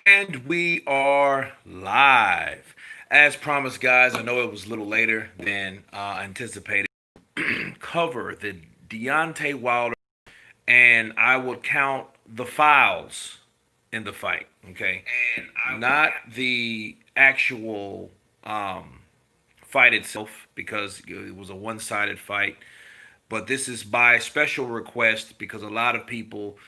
And we are live. As promised, guys, I know it was a little later than anticipated. Cover the Deontay Wilder, and I will count the fouls in the fight. Okay, not the actual fight itself because it was a one-sided fight. But this is by special request because a lot of people,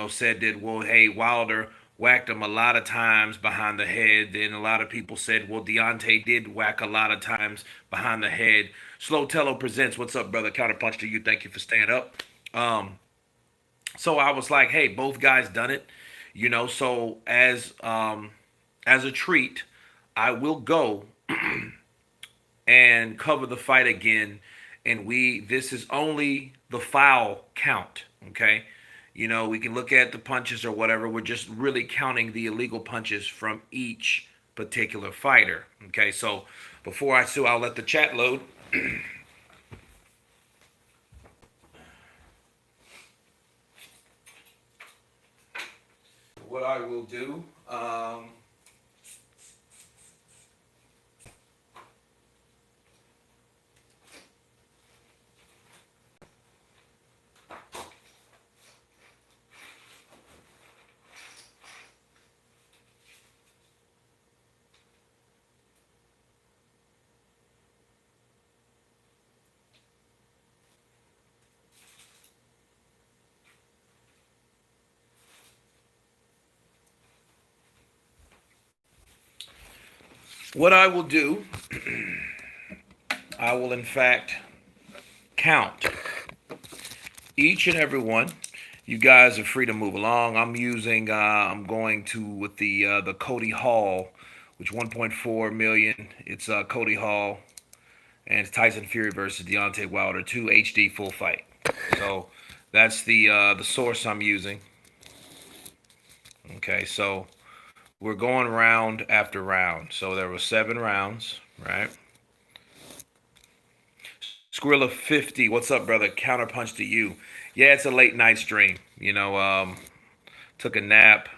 said that, well, hey, Wilder whacked him a lot of times behind the head. Then a lot of people said, well, Deontay did whack a lot of times behind the head. Slow Tello presents. What's up, brother? Counterpunch to you. Thank you for staying up. Um, so I was like, hey, both guys done it. So as a treat, I will go and cover the fight again. And this is only the foul count. Okay. We can look at the punches or whatever. We're just really counting the illegal punches from each particular fighter. Okay. So before I'll let the chat load. What I will do, what I will do, I will in fact count each and every one. You guys are free to move along. I'm going to with the Cody Hall, which 1.4 million. It's Cody Hall and it's Tyson Fury versus Deontay Wilder, 2 HD full fight. So that's the source I'm using. Okay, so we're going round after round. So there were 7 rounds, right? Squirrel of 50. What's up, brother? Counterpunch to you. Yeah, it's a late night stream. Took a nap.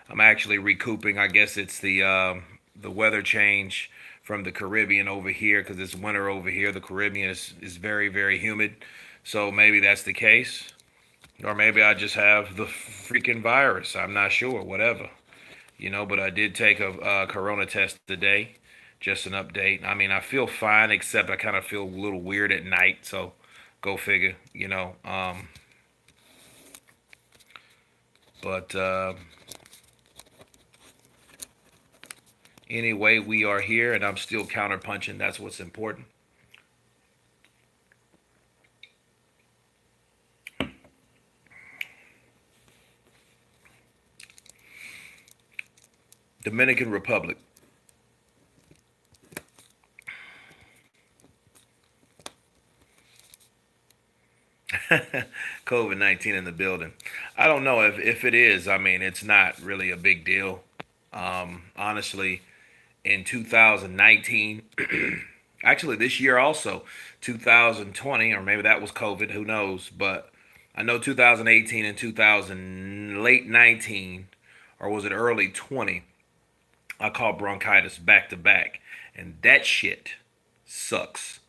I'm actually recouping. I guess it's the weather change from the Caribbean over here because it's winter over here. The Caribbean is very, very humid. So maybe that's the case. Or maybe I just have the freaking virus. I'm not sure. Whatever. But I did take a corona test today. Just an update. I mean, I feel fine, except I kind of feel a little weird at night. So go figure. But anyway, we are here, and I'm still counterpunching. That's what's important. Dominican Republic. COVID-19 in the building. I don't know if it is. I mean, it's not really a big deal. Honestly, in 2019, actually this year also, 2020, or maybe that was COVID, who knows? But I know 2018 and 2000, late 19, or was it early 20, I caught bronchitis back to back. And that shit sucks.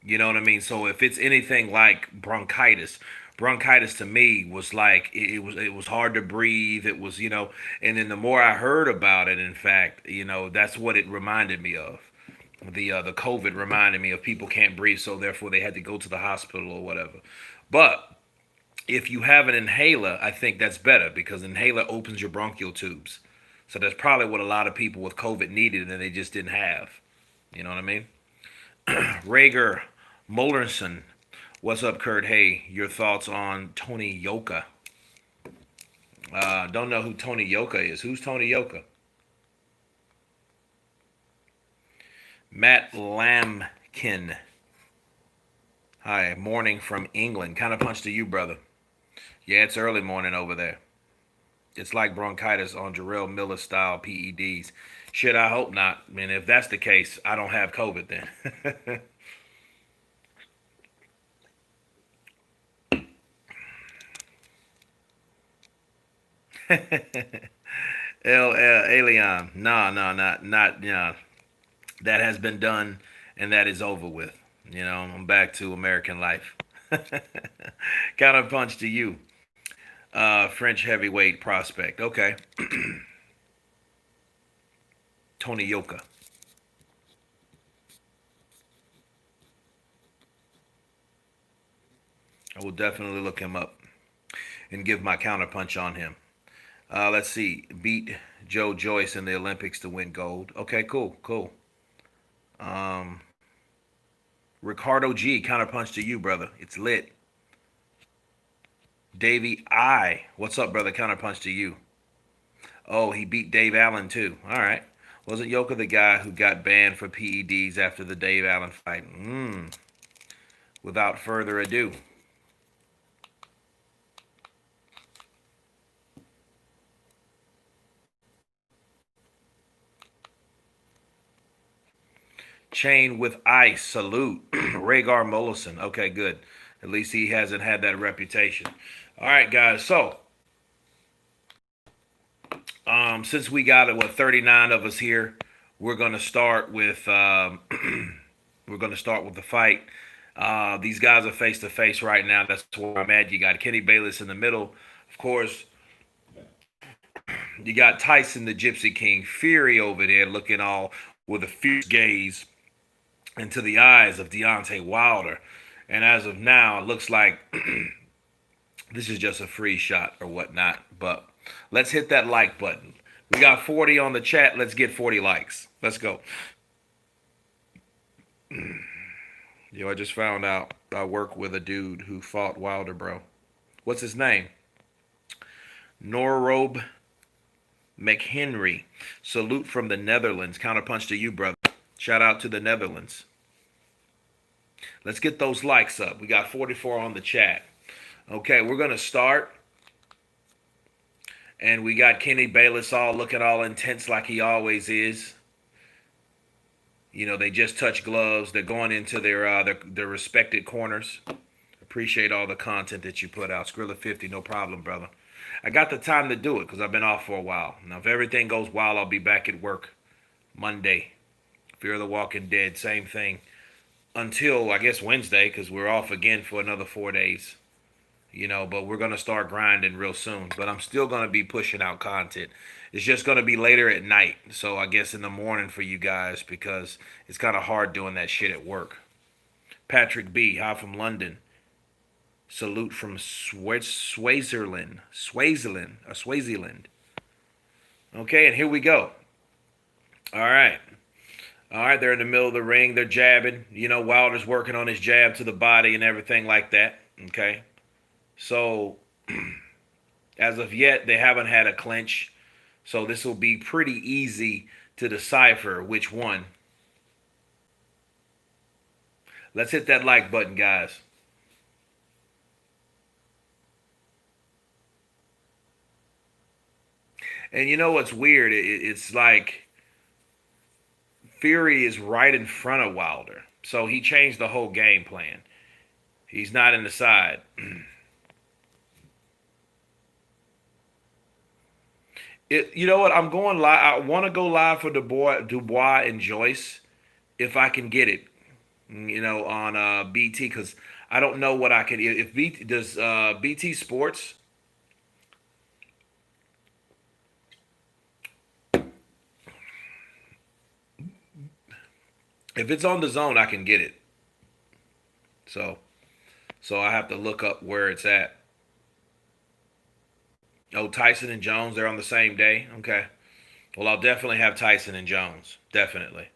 You know what I mean? So if it's anything like bronchitis to me was like it was hard to breathe. It was, and then the more I heard about it, in fact, that's what it reminded me of. The COVID reminded me of people can't breathe, so therefore they had to go to the hospital or whatever. But if you have an inhaler, I think that's better because inhaler opens your bronchial tubes. So that's probably what a lot of people with COVID needed and they just didn't have. You know what I mean? Rager Molerson. What's up, Kurt? Hey, your thoughts on Tony Yoka? Don't know who Tony Yoka is. Who's Tony Yoka? Matt Lamkin. Hi, morning from England. Kind of punch to you, brother. Yeah, it's early morning over there. It's like bronchitis on Jarrell Miller style PEDs. Shit, I hope not. I mean, if that's the case, I don't have COVID then. Alien. No, no, not. Yeah, that has been done, and that is over with. I'm back to American life. Counterpunch to you, French heavyweight prospect. Okay, Tony Yoka. I will definitely look him up and give my counterpunch on him. Let's see. Beat Joe Joyce in the Olympics to win gold. Okay, cool, cool. Um, Ricardo G. Counterpunch to you, brother. It's lit. Davey I. What's up, brother? Counterpunch to you. Oh, he beat Dave Allen too. All right. Wasn't Yoka the guy who got banned for PEDs after the Dave Allen fight? Without further ado, Chain with Ice. Salute. Rhaegar Mollison. Okay, good. At least he hasn't had that reputation. All right, guys. So, since we got 39 of us here, we're gonna start with we're gonna start with the fight. These guys are face to face right now. That's where I'm at. You got Kenny Bayless in the middle, of course. You got Tyson, the Gypsy King, Fury over there, looking all with a fierce gaze into the eyes of Deontay Wilder. And as of now, it looks like this is just a free shot or whatnot. But let's hit that like button. We got 40 on the chat. Let's get 40 likes. Let's go. Yo, I just found out I work with a dude who fought Wilder, bro. What's his name? Norob McHenry. Salute from the Netherlands. Counterpunch to you, brother. Shout out to the Netherlands. Let's get those likes up. We got 44 on the chat. Okay, we're going to start. And we got Kenny Bayless all looking all intense like he always is. They just touched gloves. They're going into their respected corners. Appreciate all the content that you put out. Skrilla 50, no problem, brother. I got the time to do it because I've been off for a while. Now, if everything goes well, I'll be back at work Monday. Fear the Walking Dead, same thing. Until, I guess, Wednesday because we're off again for another 4 days. But we're going to start grinding real soon. But I'm still going to be pushing out content. It's just going to be later at night. So I guess in the morning for you guys because it's kind of hard doing that shit at work. Patrick B. Hi from London. Salute from Swaziland. Swaziland. Okay, and here we go. All right. All right, they're in the middle of the ring. They're jabbing. Wilder's working on his jab to the body and everything like that. Okay. So, as of yet, they haven't had a clinch. So this will be pretty easy to decipher which one. Let's hit that like button, guys. And you know what's weird? It's like Fury is right in front of Wilder. So he changed the whole game plan. He's not in the side. You know what? I'm going live. I want to go live for Dubois and Joyce if I can get it. On BT because I don't know what I can. If BT does BT Sports. If it's on the zone, I can get it. So, I have to look up where it's at. Oh, Tyson and Jones, they're on the same day. Okay. Well, I'll definitely have Tyson and Jones. Definitely.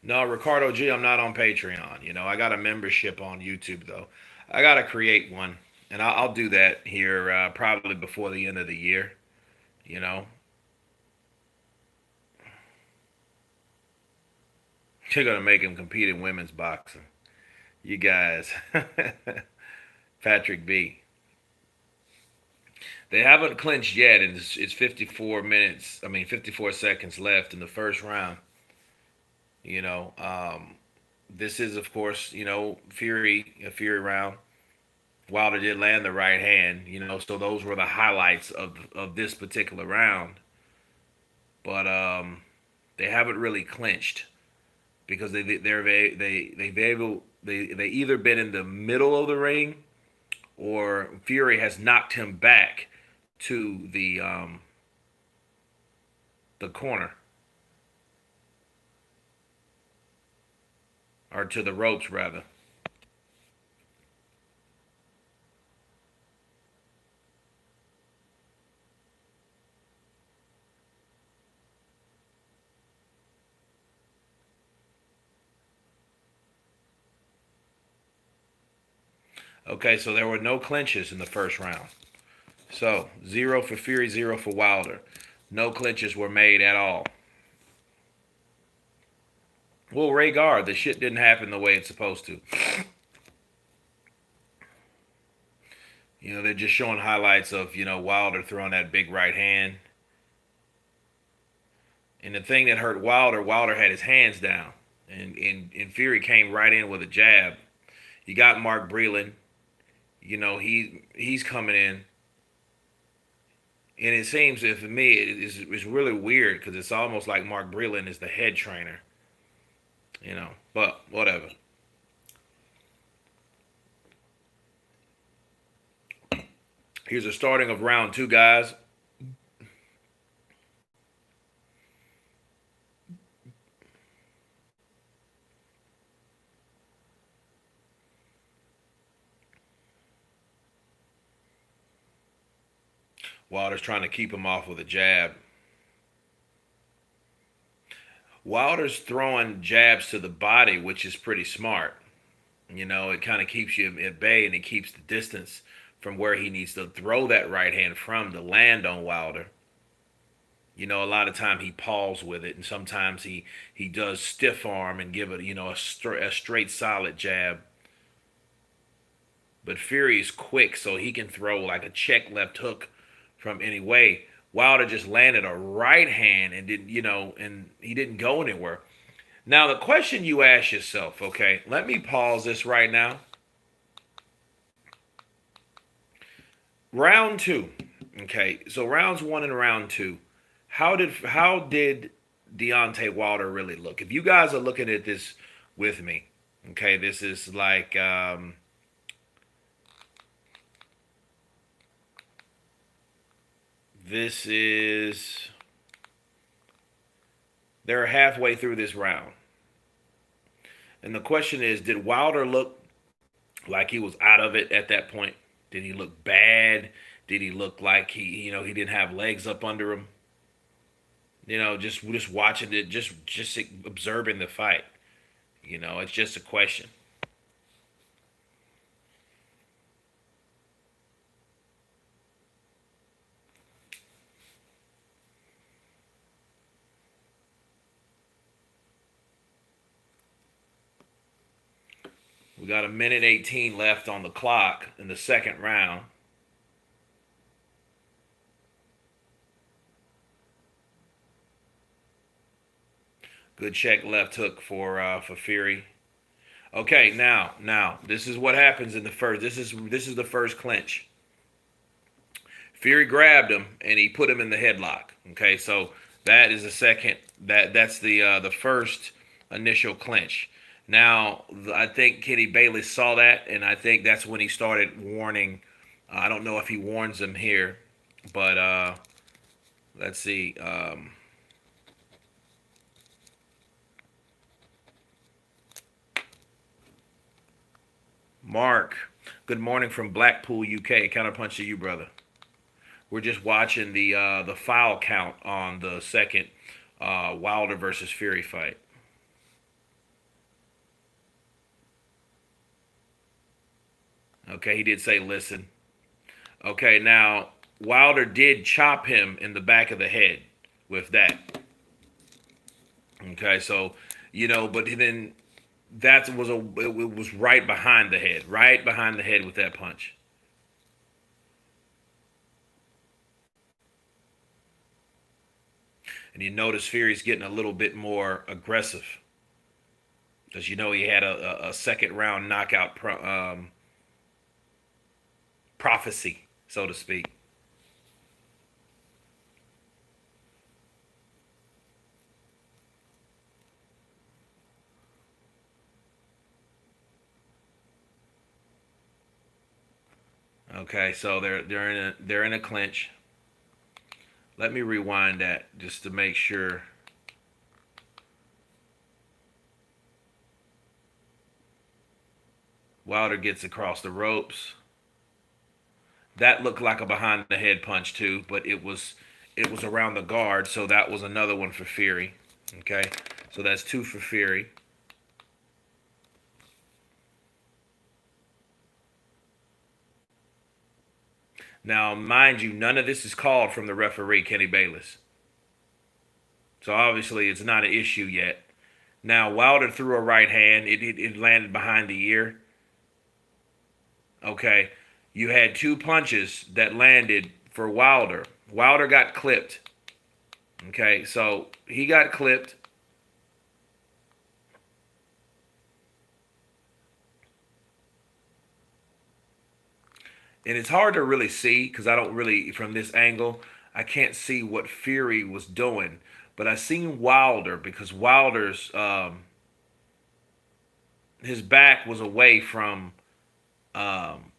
No, Ricardo G, I'm not on Patreon. I got a membership on YouTube though. I gotta create one, and I'll do that here probably before the end of the year. You know, they're gonna make him compete in women's boxing. You guys. Patrick B. They haven't clinched yet, and it's 54 minutes. I mean, 54 seconds left in the first round. You know, this is, of course, a Fury round. Wilder did land the right hand, so those were the highlights of this particular round. But they haven't really clinched because they either been in the middle of the ring or Fury has knocked him back to the corner or to the ropes rather. Okay, so there were no clinches in the first round. So 0 for Fury, 0 for Wilder. No clinches were made at all. Well, Rhaegar, the shit didn't happen the way it's supposed to. They're just showing highlights of, Wilder throwing that big right hand. And the thing that hurt Wilder had his hands down. And Fury came right in with a jab. You got Mark Breland. He's coming in. And it seems, for me, it's really weird because it's almost like Mark Breland is the head trainer. But whatever. Here's the starting of round 2, guys. Wilder's trying to keep him off with a jab. Wilder's throwing jabs to the body, which is pretty smart. It kind of keeps you at bay and it keeps the distance from where he needs to throw that right hand from to land on Wilder. A lot of time he paws with it, and sometimes he does stiff arm and give it, a straight solid jab. But Fury is quick, so he can throw like a check left hook from any way. Wilder just landed a right hand and and he didn't go anywhere. Now the question you ask yourself, okay, let me pause this right now. Round 2, okay, so rounds 1 and round 2. How did Deontay Wilder really look? If you guys are looking at this with me, okay, this is like this is they're halfway through this round. And the question is, did Wilder look like he was out of it at that point? Did he look bad? Did he look like he didn't have legs up under him? Just watching it, just observing the fight. It's just a question. We got a minute 18 left on the clock in the second round. Good check left hook for Fury. Okay, now this is what happens in the first. This is the first clinch. Fury grabbed him and he put him in the headlock. Okay, so that is the second. That's the first initial clinch. Now I think Kenny Bailey saw that, and I think that's when he started warning. I don't know if he warns them here, but let's see. Mark, good morning from Blackpool, UK. Counterpunch to you, brother. We're just watching the foul count on the second Wilder versus Fury fight. Okay, he did say listen. Okay, now Wilder did chop him in the back of the head with that. Okay, so but then That was it was right behind the head with that punch. And you notice Fury's getting a little bit more aggressive because you know he had a second round knockout prophecy, so to speak. Okay, so they're in a clinch. Let me rewind that just to make sure. Wilder gets across the ropes. That looked like a behind the head punch too, but it was around the guard, so that was another one for Fury. Okay, so that's two for Fury. Now, mind you, none of this is called from the referee, Kenny Bayless. So obviously, it's not an issue yet. Now, Wilder threw a right hand. It landed behind the ear. Okay, you had two punches that landed for Wilder. Wilder got clipped. Okay, so he got clipped. And it's hard to really see because I don't really, from this angle, I can't see what Fury was doing. But I seen Wilder because Wilder's his back was away from um,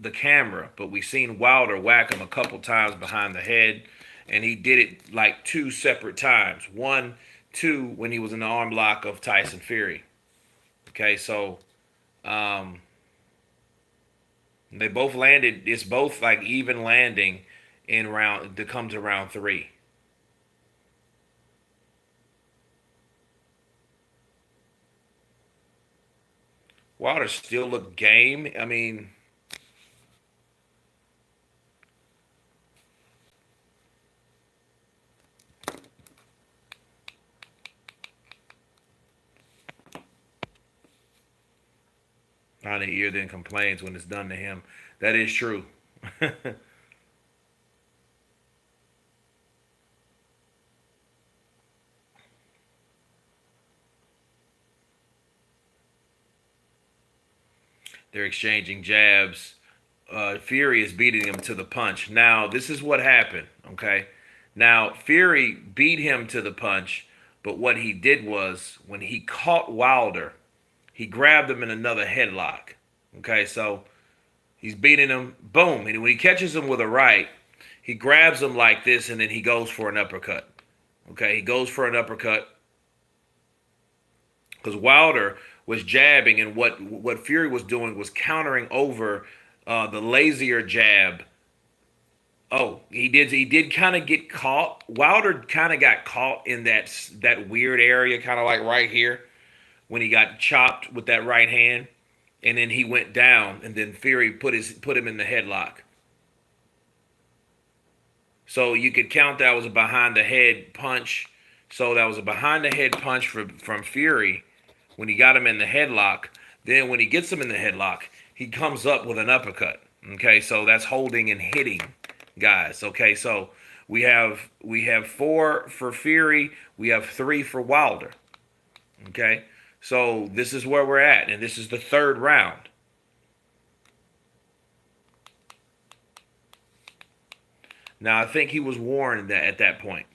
the camera, but we seen Wilder whack him a couple times behind the head, and he did it like two separate times. One, two, when he was in the arm lock of Tyson Fury. Okay, so um, they both landed. It's both like even landing in round that comes to round three. Wilder still looked game. I mean, not an ear then complains when it's done to him. That is true. They're exchanging jabs. Fury is beating him to the punch. Now, this is what happened, okay? Now, Fury beat him to the punch, but what he did was when he caught Wilder, he grabbed him in another headlock. Okay, so he's beating him, boom. And when he catches him with a right, he grabs him like this and then he goes for an uppercut. Okay, he goes for an uppercut because Wilder was jabbing, and what Fury was doing was countering over the lazier jab. Oh, he did kind of get caught. Wilder kind of got caught in that weird area, kind of like right here when he got chopped with that right hand, and then he went down, and then Fury put him in the headlock. So you could count that was a behind the head punch. So that was a behind the head punch from Fury when he got him in the headlock. Then when he gets him in the headlock, he comes up with an uppercut. Okay, so that's holding and hitting, guys. Okay, so we have four for Fury, we have three for Wilder. Okay, so this is where we're at, and this is the third round. Now I think he was warned that at that point.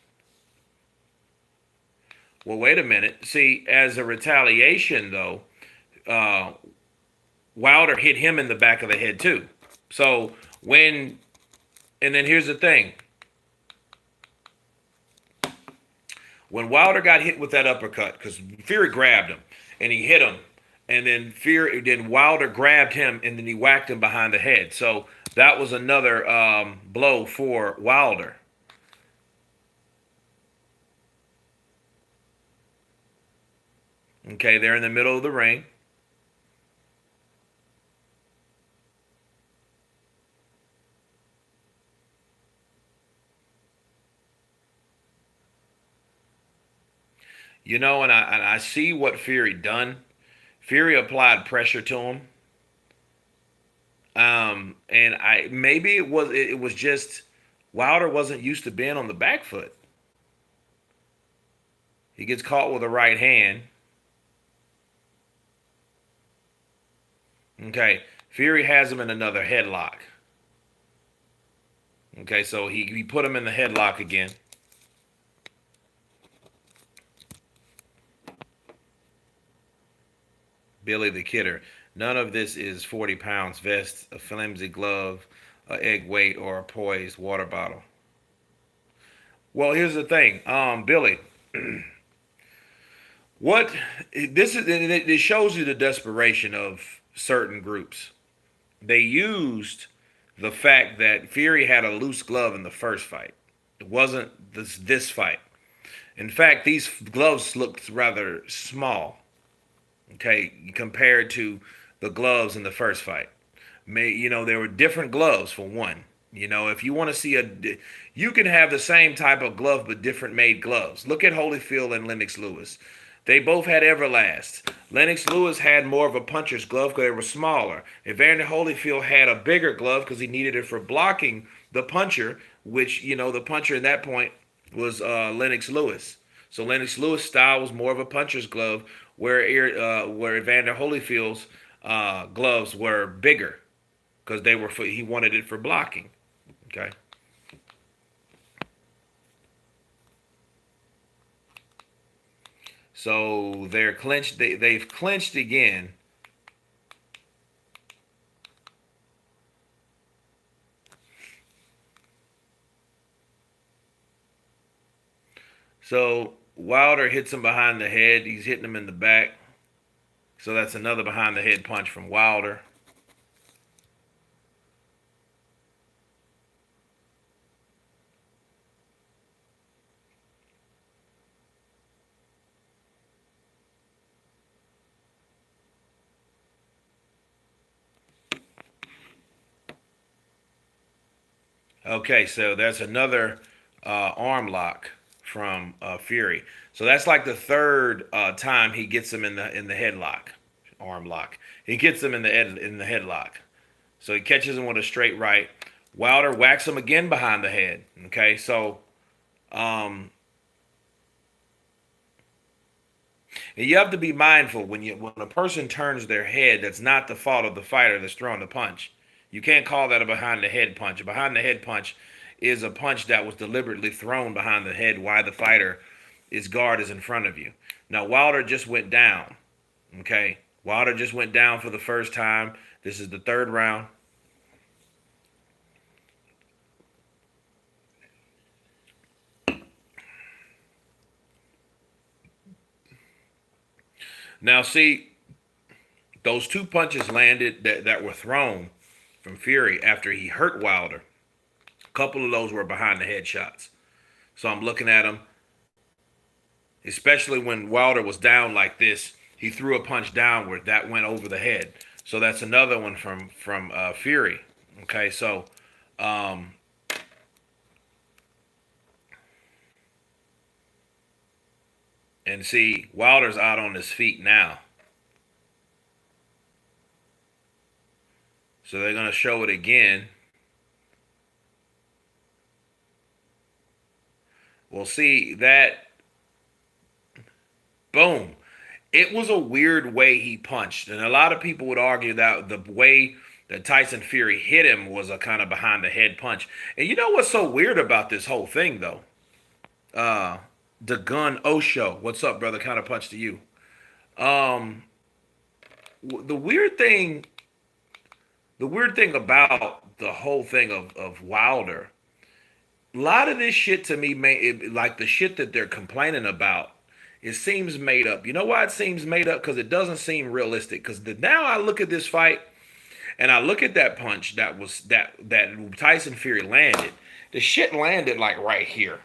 Well, wait a minute. See, as a retaliation, though, uh, Wilder hit him in the back of the head too. So when, and then here's the thing: when Wilder got hit with that uppercut, because Fury grabbed him and he hit him, and then Wilder grabbed him and then he whacked him behind the head. So that was another blow for Wilder. Okay, they're in the middle of the ring. And I see what Fury done. Fury applied pressure to him. And I maybe it was just Wilder wasn't used to being on the back foot. He gets caught with a right hand. Okay. Fury has him in another headlock. Okay, so he put him in the headlock again. Billy the Kidder. None of this is 40 pounds vest, a flimsy glove, a egg weight, or a poised water bottle. Well, here's the thing, Billy. What this is, it shows you the desperation of certain groups. They used the fact that Fury had a loose glove in the first fight. It wasn't this fight. In fact, these gloves looked rather small. Okay, compared to the gloves in the first fight. There were different gloves for one. If you want to see you can have the same type of glove but different made gloves. Look at Holyfield and Lennox Lewis. They both had Everlast. Lennox Lewis had more of a puncher's glove because they were smaller. Evander Holyfield had a bigger glove because he needed it for blocking the puncher, which, the puncher at that point was Lennox Lewis. So Lennox Lewis' style was more of a puncher's glove, where Evander Holyfield's gloves were bigger because he wanted it for blocking. Okay. So they're clinched. They've clinched again. So Wilder hits him behind the head. He's hitting him in the back. So that's another behind the head punch from Wilder. Okay, so that's another arm lock from Fury. So that's like the third time he gets him in the headlock, arm lock. He gets him in the headlock. So he catches him with a straight right. Wilder whacks him again behind the head. Okay, so um, and you have to be mindful when a person turns their head. That's not the fault of the fighter that's throwing the punch. You can't call that a behind the head punch. A behind the head punch is a punch that was deliberately thrown behind the head while the fighter his guard is in front of you. Now Wilder just went down. Okay, Wilder just went down for the first time. This is the third round. Now see, those two punches landed that were thrown from Fury after he hurt Wilder. A couple of those were behind the head shots. So I'm looking at him, especially when Wilder was down like this. He threw a punch downward that went over the head. So that's another one from Fury. Okay, so um, and see Wilder's out on his feet now. So they're gonna show it again. We'll see that. Boom. It was a weird way he punched, and a lot of people would argue that the way that Tyson Fury hit him was a kind of behind the head punch. And you know what's so weird about this whole thing, though? Uh, the Gun Osho. What's up, brother? Kind of punch to you. Um, the weird thing, the weird thing about the whole thing of Wilder, a lot of this shit to me, like the shit that they're complaining about, it seems made up. You know why it seems made up? Because it doesn't seem realistic. Because now I look at this fight and I look at that punch that Tyson Fury landed. The shit landed like right here.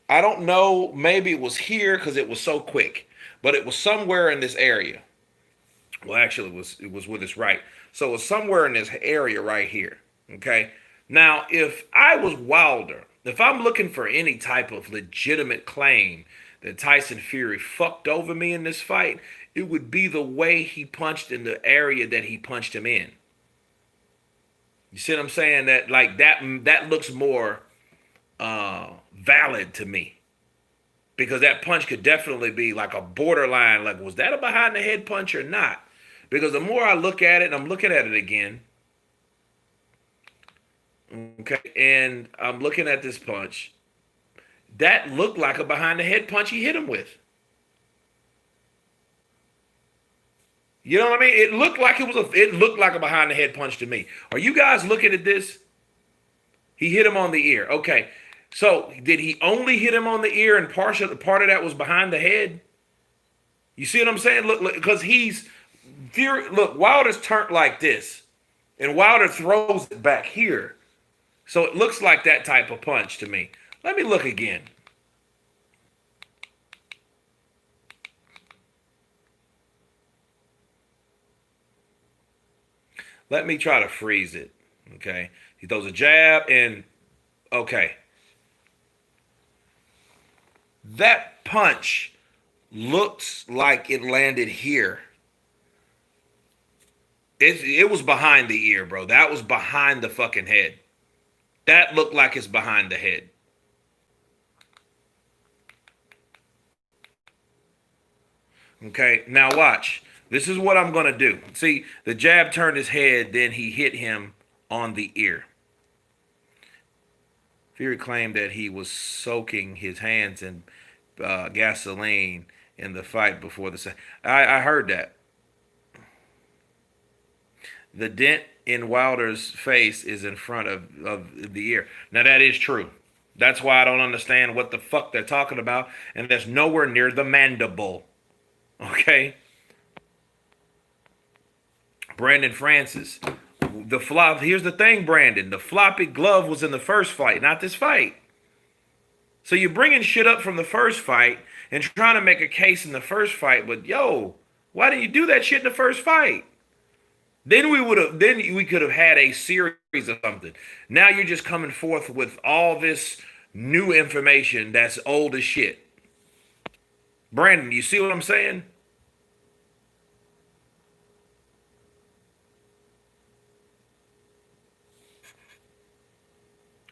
I don't know. Maybe it was here because it was so quick, but it was somewhere in this area. Well, actually, it was with his right. So it was somewhere in this area right here. Okay. Now, if I was Wilder, if I'm looking for any type of legitimate claim that Tyson Fury fucked over me in this fight, it would be the way he punched in the area that he punched him in. You see what I'm saying? That like that looks more valid to me. Because that punch could definitely be like a borderline, like, was that a behind the head punch or not? Because the more I look at it, and I'm looking at it again, okay, and I'm looking at this punch, that looked like a behind the head punch he hit him with. You know what I mean? It looked like a behind the head punch to me. Are you guys looking at this? He hit him on the ear. Okay. So did he only hit him on the ear and part of that was behind the head? You see what I'm saying? Look, because Wilder's turned like this, and Wilder throws it back here. So it looks like that type of punch to me. Let me look again. Let me try to freeze it. Okay. He throws a jab and okay. That punch looks like it landed here. It was behind the ear, bro. That was behind the fucking head. That looked like it's behind the head. Okay, now watch. This is what I'm going to do. See, the jab turned his head, then he hit him on the ear. Fury claimed that he was soaking his hands in gasoline in the fight before the... I heard that. The dent in Wilder's face is in front of the ear. Now, that is true. That's why I don't understand what the fuck they're talking about. And that's nowhere near the mandible. Okay? Brandon Francis. Here's the thing, Brandon. The floppy glove was in the first fight, not this fight. So you're bringing shit up from the first fight and trying to make a case in the first fight. But, yo, why didn't you do that shit in the first fight? Then we could have had a series of something. Now you're just coming forth with all this new information that's old as shit. Brandon, you see what I'm saying?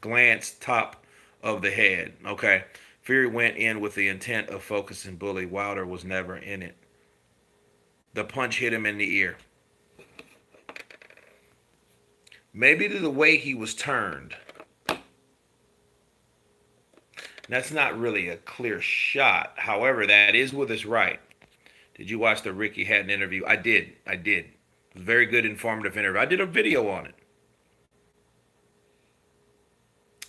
Glance top of the head. Okay. Fury went in with the intent of focusing bully. Wilder was never in it. The punch hit him in the ear. Maybe the way he was turned. That's not really a clear shot. However, that is with his right. Did you watch the Ricky Hatton interview? I did. It was a very good, informative interview. I did a video on it.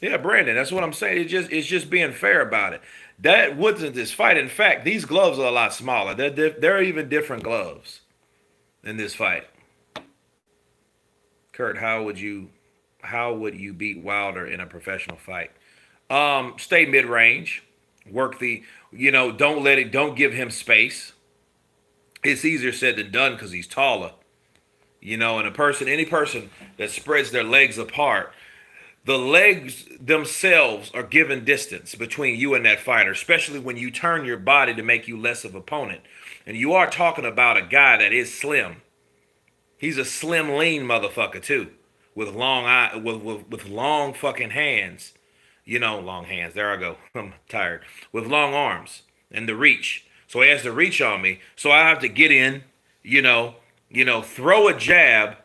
Yeah, Brandon, that's what I'm saying. It's just being fair about it. That wasn't this fight. In fact, these gloves are a lot smaller. They're even different gloves in this fight. Kurt, how would you beat Wilder in a professional fight? Stay mid range. Work don't give him space. It's easier said than done because he's taller. And any person that spreads their legs apart, the legs themselves are given distance between you and that fighter, especially when you turn your body to make you less of an opponent. And you are talking about a guy that is slim. He's a slim, lean motherfucker too, with with long fucking hands. Long hands. There I go. I'm tired. With long arms and the reach. So he has to reach on me. So I have to get in, throw a jab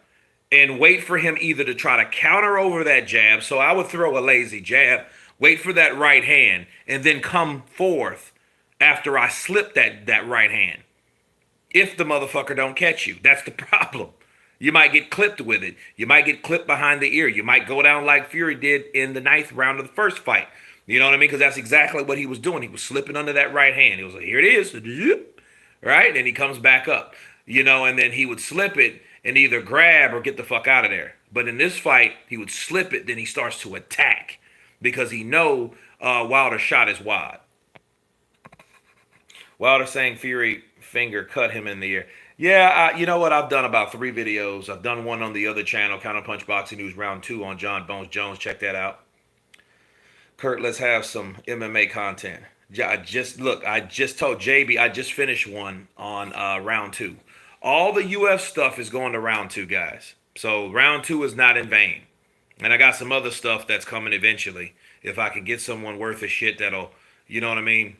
and wait for him either to try to counter over that jab. So I would throw a lazy jab, wait for that right hand, and then come forth after I slip that right hand. If the motherfucker don't catch you, that's the problem. You might get clipped with it. You might get clipped behind the ear. You might go down like Fury did in the 9th round of the first fight. You know what I mean? Because that's exactly what he was doing. He was slipping under that right hand. He was like, here it is. Right? And he comes back up. And then he would slip it and either grab or get the fuck out of there. But in this fight, he would slip it, then he starts to attack because he know Wilder's shot is wide. Wilder saying Fury finger cut him in the ear. Yeah, you know what? I've done about 3 videos. I've done one on the other channel, Counterpunch Boxing News Round 2 on John Bones Jones. Check that out. Kurt, let's have some MMA content. I just told JB I just finished one on round two. All the UF stuff is going to round two, guys. So round two is not in vain. And I got some other stuff that's coming eventually. If I can get someone worth a shit that'll, you know what I mean,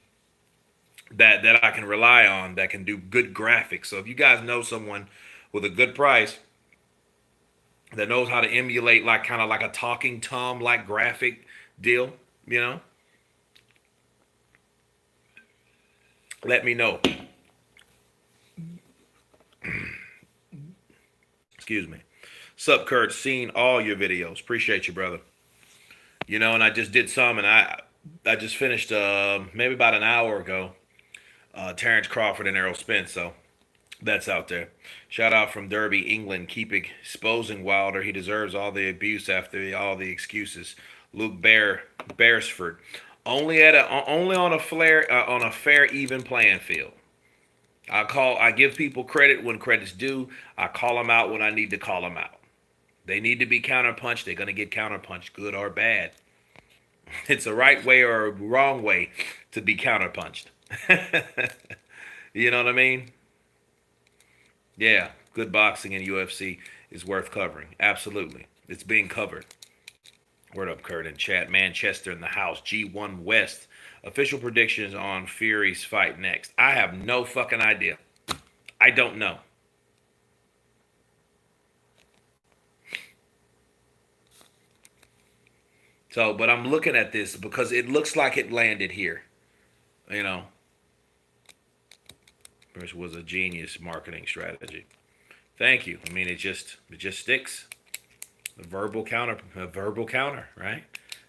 that I can rely on, that can do good graphics. So if you guys know someone with a good price that knows how to emulate like kind of like a talking tom like graphic deal, you know, let me know. Excuse me. Sup, Kurt? Seen all your videos. Appreciate you, brother. You know, and I just did some, and I just finished maybe about an hour ago. Terrence Crawford and Errol Spence. So that's out there. Shout out from Derby, England. Keep exposing Wilder. He deserves all the abuse after all the excuses. Luke Beresford. Only on a fair even playing field. I give people credit when credit's due. I call them out when I need to call them out. They need to be counterpunched. They're gonna get counterpunched, good or bad. It's a right way or a wrong way to be counterpunched. You know what I mean? Yeah, good boxing in UFC is worth covering. Absolutely, it's being covered. Word up, Kurt and chat. Manchester in the house. G1 West. Official predictions on Fury's fight next. I have no fucking idea. I don't know. So, but I'm looking at this because it looks like it landed here. You know, which was a genius marketing strategy. Thank you. I mean, it just sticks. A verbal counter, right?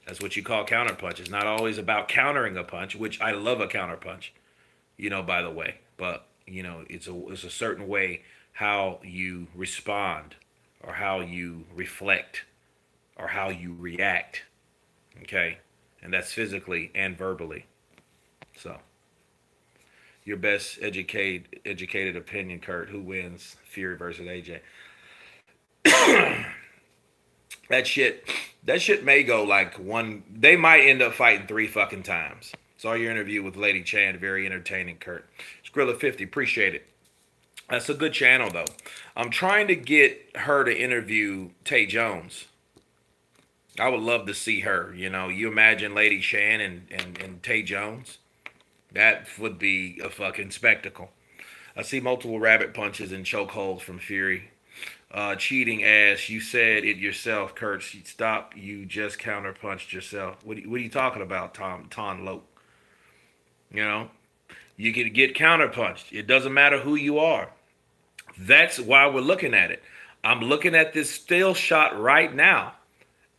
That's what you call counter punch. It's not always about countering a punch, which I love a counter punch. You know, by the way, but you know, it's a certain way how you respond, or how you reflect, or how you react. Okay, and that's physically and verbally. So, your best educated opinion, Kurt. Who wins, Fury versus AJ? That shit, that shit may go like one. They might end up fighting three fucking times. Saw your interview with Lady Chan, very entertaining, Kurt. Skrilla50, appreciate it. That's a good channel though. I'm trying to get her to interview Tay Jones. I would love to see her. You know, you imagine Lady Shan and Tay Jones. That would be a fucking spectacle. I see multiple rabbit punches and chokeholds from Fury. Cheating ass, you said it yourself, Kurt. Stop, you just counterpunched yourself. What are you talking about, Ton Loke? You know, you can get counterpunched. It doesn't matter who you are. That's why we're looking at it. I'm looking at this still shot right now,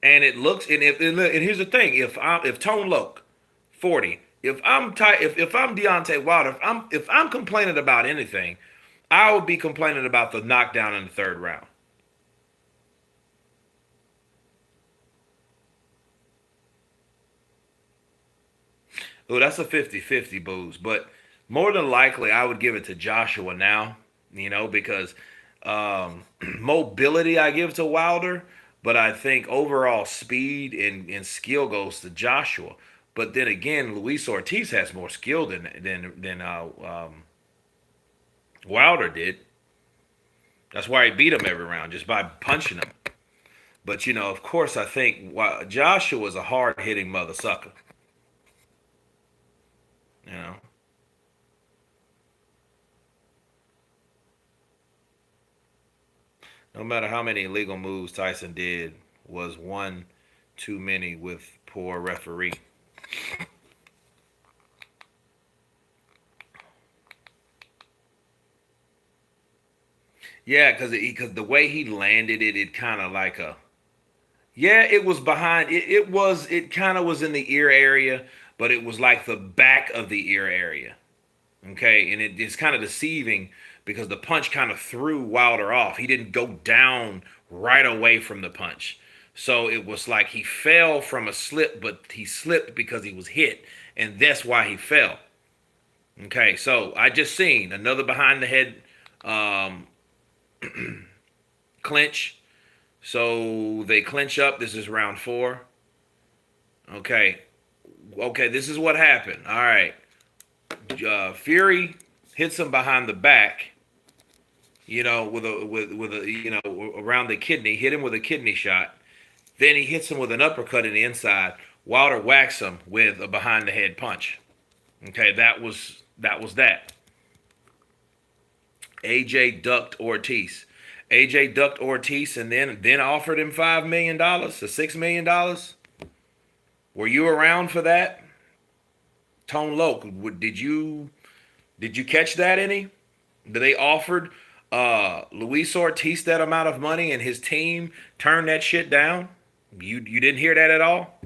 and it looks. And here's the thing: if Tone Loke, 40, if I'm Deontay Wilder, if I'm complaining about anything, I would be complaining about the knockdown in the third round. Oh, that's a 50-50 booze. But more than likely, I would give it to Joshua now, you know, because mobility I give to Wilder, but I think overall speed and skill goes to Joshua. But then again, Luis Ortiz has more skill than Wilder did. That's why he beat him every round, just by punching him. But you know, of course, I think Joshua is a hard hitting mother sucker. You know, no matter how many illegal moves Tyson did, was one too many with poor referee. Yeah, because the way he landed it, it kind of like a yeah, it was behind. It kind of was in the ear area, but it was like the back of the ear area. Okay, and it's kind of deceiving because the punch kind of threw Wilder off. He didn't go down right away from the punch. So it was like he fell from a slip, but he slipped because he was hit, and that's why he fell. Okay, so I just seen another behind the head um, clinch. So they clinch up. This is round four. Okay, Okay, this is what happened. All right. Fury hits him behind the back, with a around the kidney, hit him with a kidney shot. Then he hits him with an uppercut in the inside. Wilder whacks him with a behind the head punch. Okay, that. AJ ducked Ortiz. AJ ducked Ortiz and then offered him $5 million to $6 million. Were you around for that? Tone Loc, did you catch that any? They offered Luis Ortiz that amount of money and his team turned that shit down? You didn't hear that at all?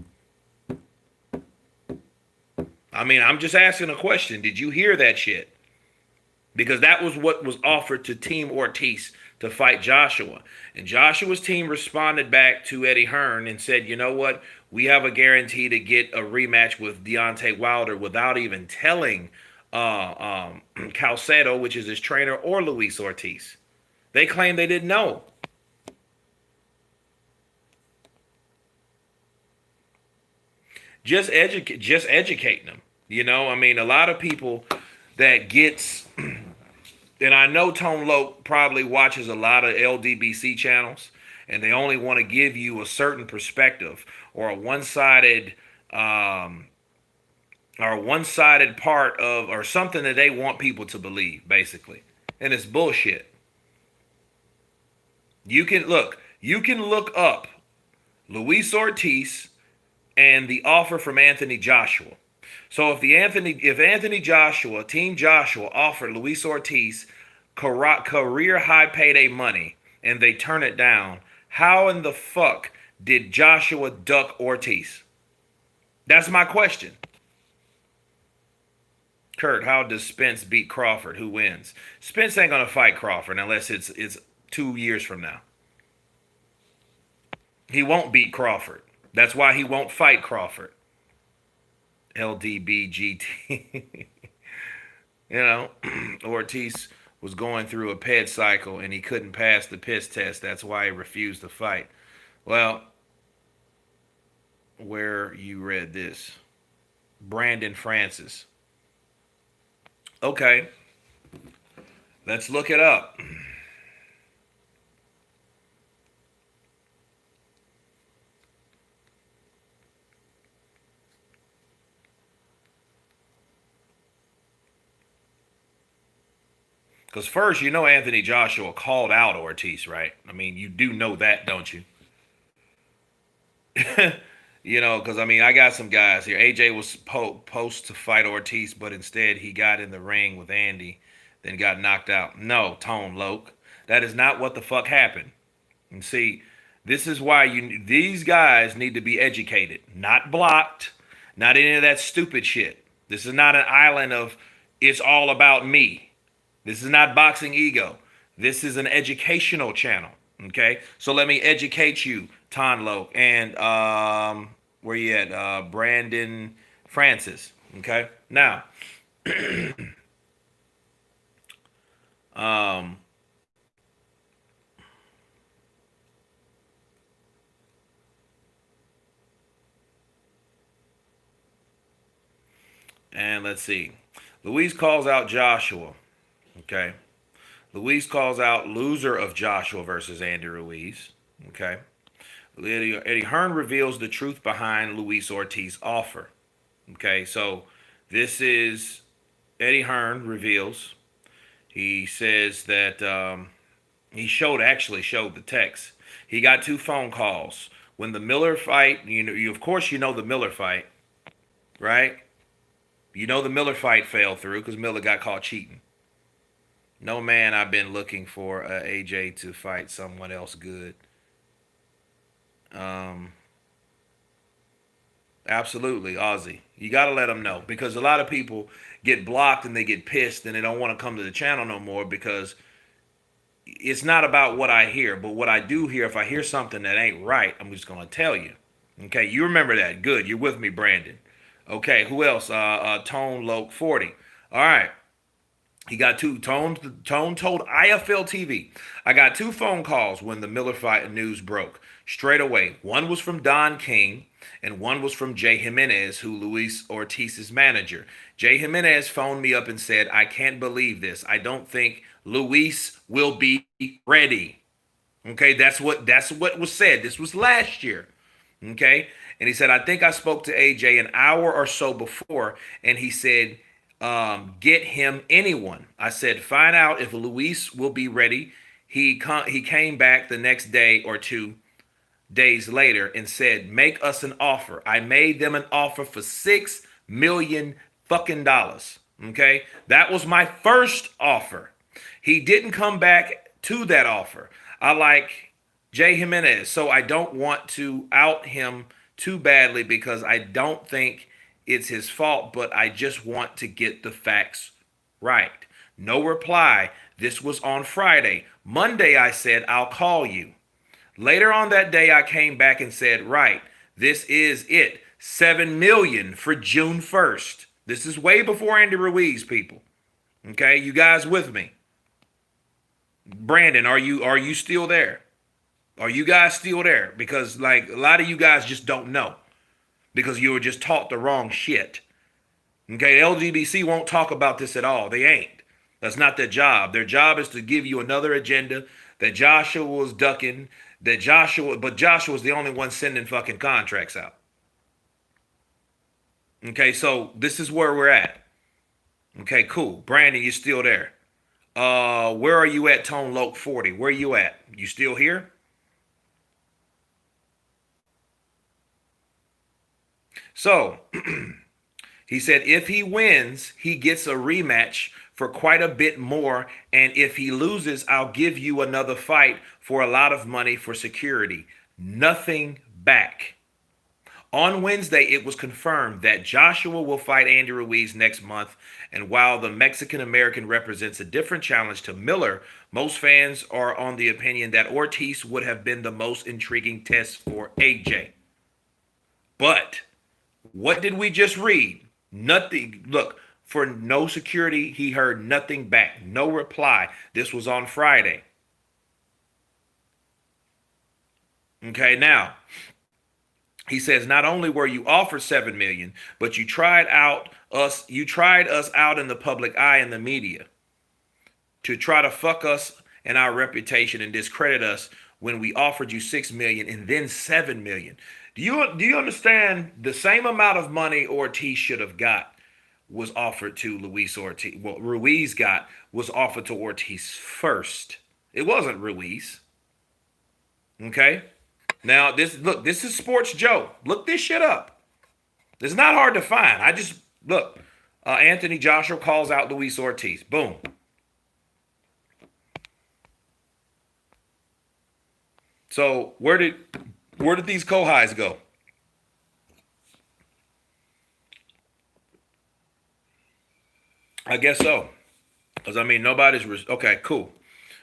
I mean, I'm just asking a question. Did you hear that shit? Because that was what was offered to Team Ortiz to fight Joshua. And Joshua's team responded back to Eddie Hearn and said, you know what? We have a guarantee to get a rematch with Deontay Wilder without even telling Calcedo, which is his trainer, or Luis Ortiz. They claim they didn't know. Just educating them. I mean, a lot of people that gets, and I know Tone Loc probably watches a lot of LDBC channels, and they only want to give you a certain perspective or a one-sided part of, or something that they want people to believe, basically. And it's bullshit. You can look up Luis Ortiz and the offer from Anthony Joshua. So if Anthony Joshua, Team Joshua, offered Luis Ortiz career high payday money and they turn it down, how in the fuck did Joshua duck Ortiz? That's my question. Kurt, how does Spence beat Crawford? Who wins? Spence ain't gonna fight Crawford unless it's 2 years from now. He won't beat Crawford. That's why he won't fight Crawford. LDBGT. Ortiz was going through a ped cycle and he couldn't pass the piss test. That's why he refused to fight. Well, where you read this? Brandon Francis. Okay. Let's look it up. Because first, Anthony Joshua called out Ortiz, right? I mean, you do know that, don't you? Because I got some guys here. AJ was supposed to fight Ortiz, but instead he got in the ring with Andy, then got knocked out. No, Tone Loc. That is not what the fuck happened. And see, this is why these guys need to be educated, not blocked, not any of that stupid shit. This is not an island of it's all about me. This is not boxing ego. This is an educational channel. Okay, so let me educate you, Tone Loc, and where you at? Brandon Francis. Okay, now, um, and let's see. Luis calls out Joshua. Okay. Luis calls out loser of Joshua versus Andy Ruiz. Okay. Eddie Hearn reveals the truth behind Luis Ortiz's offer. Okay. So this is Eddie Hearn reveals. He says that he actually showed the text. He got 2 phone calls. When the Miller fight, of course you know the Miller fight, right? You know the Miller fight fell through because Miller got caught cheating. No, man, I've been looking for AJ to fight someone else good. Absolutely, Ozzy. You got to let them know because a lot of people get blocked and they get pissed and they don't want to come to the channel no more because it's not about what I hear, but what I do hear. If I hear something that ain't right, I'm just going to tell you. Okay, you remember that. Good. You're with me, Brandon. Okay, who else? Tone Loc 40. All right. He got two. Tone told IFL TV, I got two phone calls when the Miller fight news broke straight away. One was from Don King, and one was from Jay Jimenez, who Luis Ortiz's manager. Jay Jimenez phoned me up and said, I can't believe this. I don't think Luis will be ready. Okay, that's what was said. This was last year. Okay, and he said, I think I spoke to AJ an hour or so before, and he said, get him anyone. I said, find out if Luis will be ready. He came back the next day or 2 days later and said, make us an offer. I made them an offer for $6 million fucking dollars. Okay, that was my first offer. He didn't come back to that offer. I like Jay Jimenez, so I don't want to out him too badly because I don't think it's his fault, but I just want to get the facts right. No reply. This was on Friday. Monday, I said, I'll call you. Later on that day, I came back and said, right, this is it. 7 million for June 1st. This is way before Andy Ruiz, people. Okay, you guys with me? Brandon, are you still there? Are you guys still there? Because like a lot of you guys just don't know because you were just taught the wrong shit. Okay, LGBC won't talk about this at all. They ain't. That's not their job. Their job is to give you another agenda that Joshua was ducking, but Joshua's the only one sending fucking contracts out. Okay, so this is where we're at. Okay, cool. Brandon, you still there? Where are you at, Tone Loke 40? Where you at? You still here? So he said if he wins, he gets a rematch for quite a bit more. And if he loses, I'll give you another fight for a lot of money for security. Nothing back. On Wednesday, it was confirmed that Joshua will fight Andy Ruiz next month. And while the Mexican American represents a different challenge to Miller, most fans are on the opinion that Ortiz would have been the most intriguing test for AJ. But what did we just read? Nothing. Look, for no security, he heard nothing back. No reply. This was on Friday. Okay, now he says not only were you offered 7 million, but you tried us out in the public eye in the media to try to fuck us and our reputation and discredit us when we offered you 6 million and then 7 million. Do you understand the same amount of money Ortiz should have got was offered to Luis Ortiz? Well, Ruiz got was offered to Ortiz first. It wasn't Ruiz. Okay? Now, this is Sports Joe. Look this shit up. It's not hard to find. I just, look. Anthony Joshua calls out Luis Ortiz. Boom. So, where did these co-highs go? I guess so. Because, I mean, okay, cool.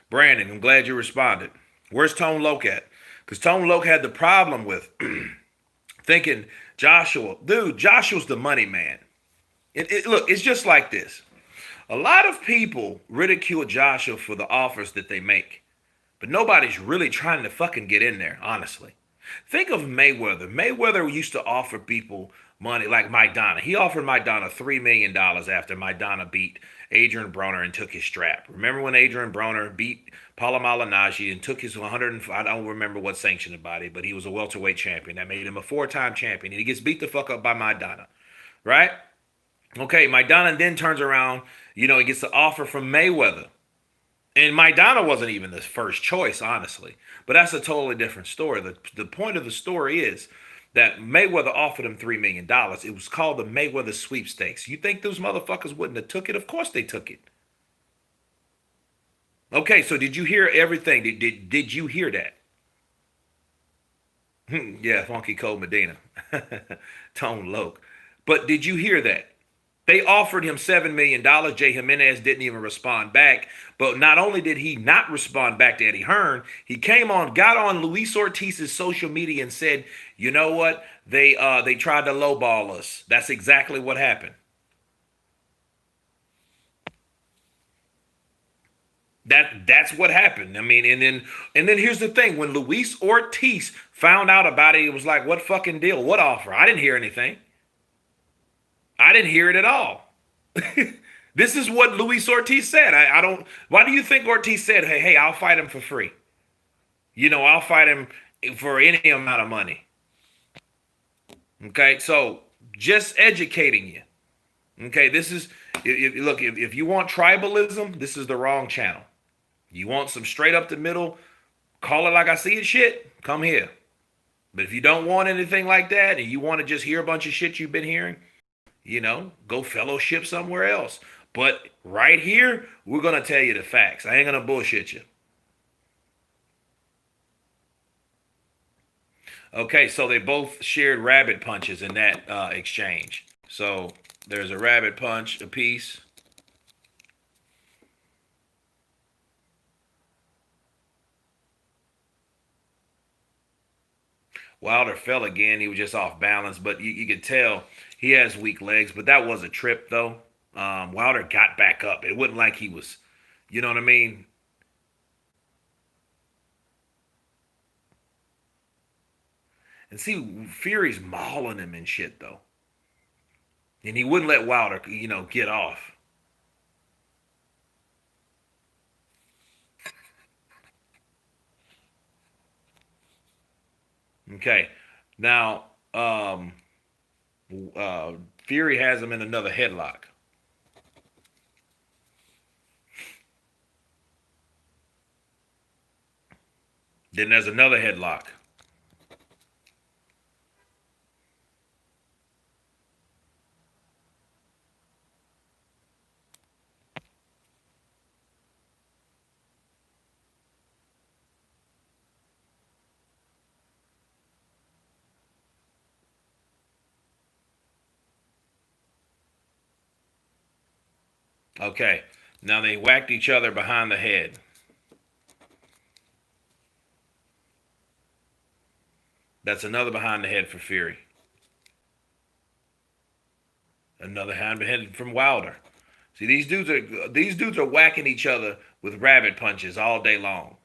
Brandon, I'm glad you responded. Where's Tone Loke at? Because Tone Loke had the problem with thinking Joshua's the money man. Look, it's just like this. A lot of people ridicule Joshua for the offers that they make, but nobody's really trying to fucking get in there, honestly. Think of Mayweather. Mayweather used to offer people money like Maidana. He offered Maidana $3 million after Maidana beat Adrian Broner and took his strap. Remember when Adrian Broner beat Paulo Malignaggi and took his 100, I don't remember what sanctioned body, but he was a welterweight champion. That made him a 4-time champion. And he gets beat the fuck up by Maidana, right? Okay, Maidana then turns around, he gets the offer from Mayweather. And Maidana wasn't even the first choice, honestly. But that's a totally different story. The point of the story is that Mayweather offered him $3 million. It was called the Mayweather sweepstakes. You think those motherfuckers wouldn't have took it? Of course they took it. Okay, so did you hear everything? Did you hear that? Yeah, Funky Cold Medina. Tone Loke. But did you hear that? They offered him $7 million. Jay Jimenez didn't even respond back. But not only did he not respond back to Eddie Hearn, he got on Luis Ortiz's social media and said, you know what? They tried to lowball us. That's exactly what happened. That's what happened. I mean, and then here's the thing: when Luis Ortiz found out about it, it was like, what fucking deal? What offer? I didn't hear anything. I didn't hear it at all. This is what Luis Ortiz said. I don't. Why do you think Ortiz said, "Hey, I'll fight him for free"? I'll fight him for any amount of money. Okay, so just educating you. Okay, this is look. If you want tribalism, this is the wrong channel. You want some straight up the middle, call it like I see it shit, come here. But if you don't want anything like that and you want to just hear a bunch of shit you've been hearing, go fellowship somewhere else. But right here, we're going to tell you the facts. I ain't going to bullshit you. Okay, so they both shared rabbit punches in that exchange. So there's a rabbit punch apiece. Wilder fell again. He was just off balance, but you could tell he has weak legs. But that was a trip, though. Wilder got back up. It wasn't like he was, you know what I mean? And see, Fury's mauling him and shit, though. And he wouldn't let Wilder, get off. Okay. Now, Fury has him in another headlock. Then there's another headlock. Okay. Now they whacked each other behind the head. That's another behind the head for Fury. Another hand behind from Wilder. See, these dudes are whacking each other with rabbit punches all day long.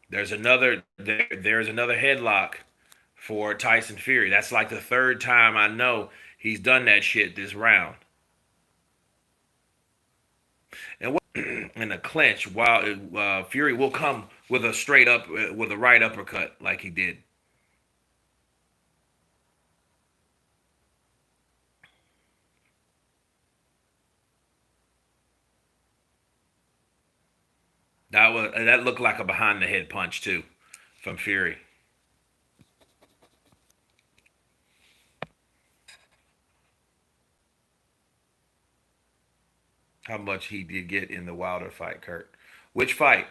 There's another headlock for Tyson Fury. That's like the third time I know he's done that shit this round. And what in a clinch, while Fury will come with a straight up with a right uppercut like he did. That looked like a behind the head punch too from Fury. How much he did get in the Wilder fight, Kurt? Which fight?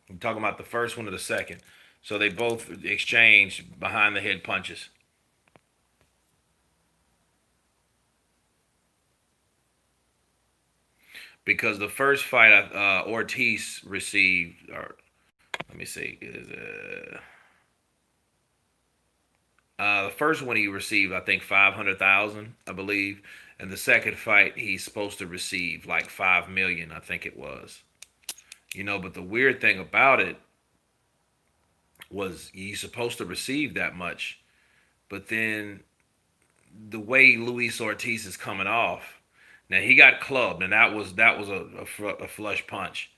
I'm talking about the first one or the second. So they both exchanged behind the head punches. Because the first fight Ortiz received, or let me see, is the first one he received, I think 500,000, I believe, and the second fight he's supposed to receive like 5 million, I think it was. But the weird thing about it was he's supposed to receive that much, but then the way Luis Ortiz is coming off, now he got clubbed, and that was a flush punch.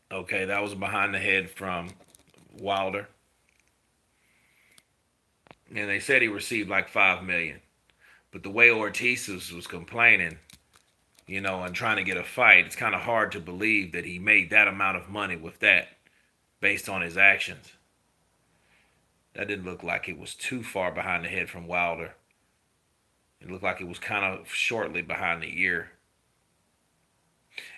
Okay, that was behind the head from Wilder, and they said he received like 5 million. But the way Ortiz was complaining, and trying to get a fight, it's kind of hard to believe that he made that amount of money with that based on his actions. That didn't look like it was too far behind the head from Wilder. It looked like it was kind of shortly behind the ear.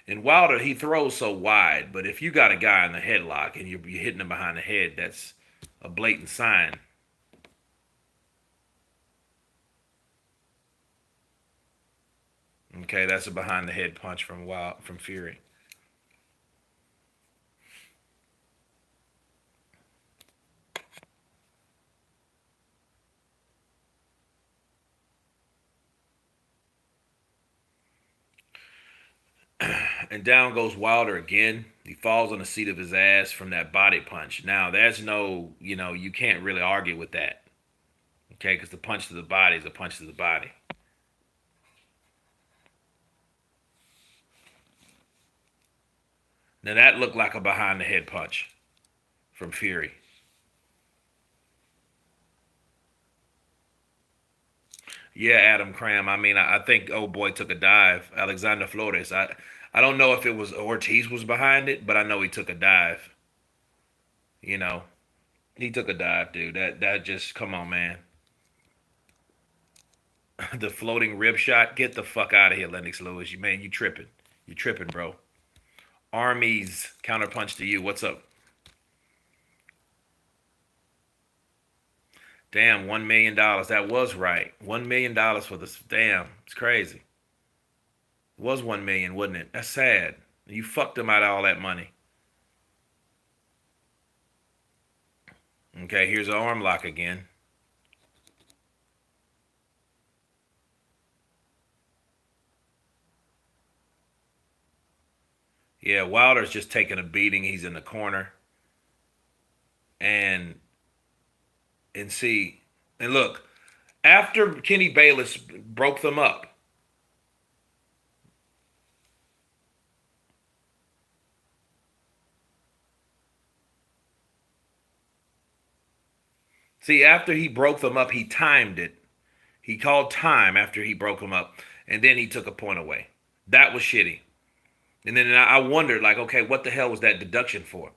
And Wilder, he throws so wide, but if you got a guy in the headlock and you're hitting him behind the head, that's a blatant sign. Okay, that's a behind the head punch from Fury. And down goes Wilder again. He falls on the seat of his ass from that body punch. Now, there's no, you can't really argue with that. Okay, because the punch to the body is a punch to the body. Now, that looked like a behind the head punch from Fury. Yeah, Adam Cram. I mean, I think old boy took a dive. Alexander Flores. I don't know if it was Ortiz was behind it, but I know he took a dive. You know, he took a dive, dude. That just come on, man. The floating rib shot. Get the fuck out of here, Lennox Lewis. You tripping. You tripping, bro. Army's counterpunch to you. What's up? Damn, $1 million. That was right. $1 million for this. Damn, it's crazy. It was 1 million, wasn't it? That's sad. You fucked him out of all that money. Okay, here's an arm lock again. Yeah, Wilder's just taking a beating. He's in the corner. And see, and look, after Kenny Bayless broke them up, see, after he broke them up, he timed it. He called time after he broke them up, and then he took a point away. That was shitty. And then I wondered, like, okay, what the hell was that deduction for?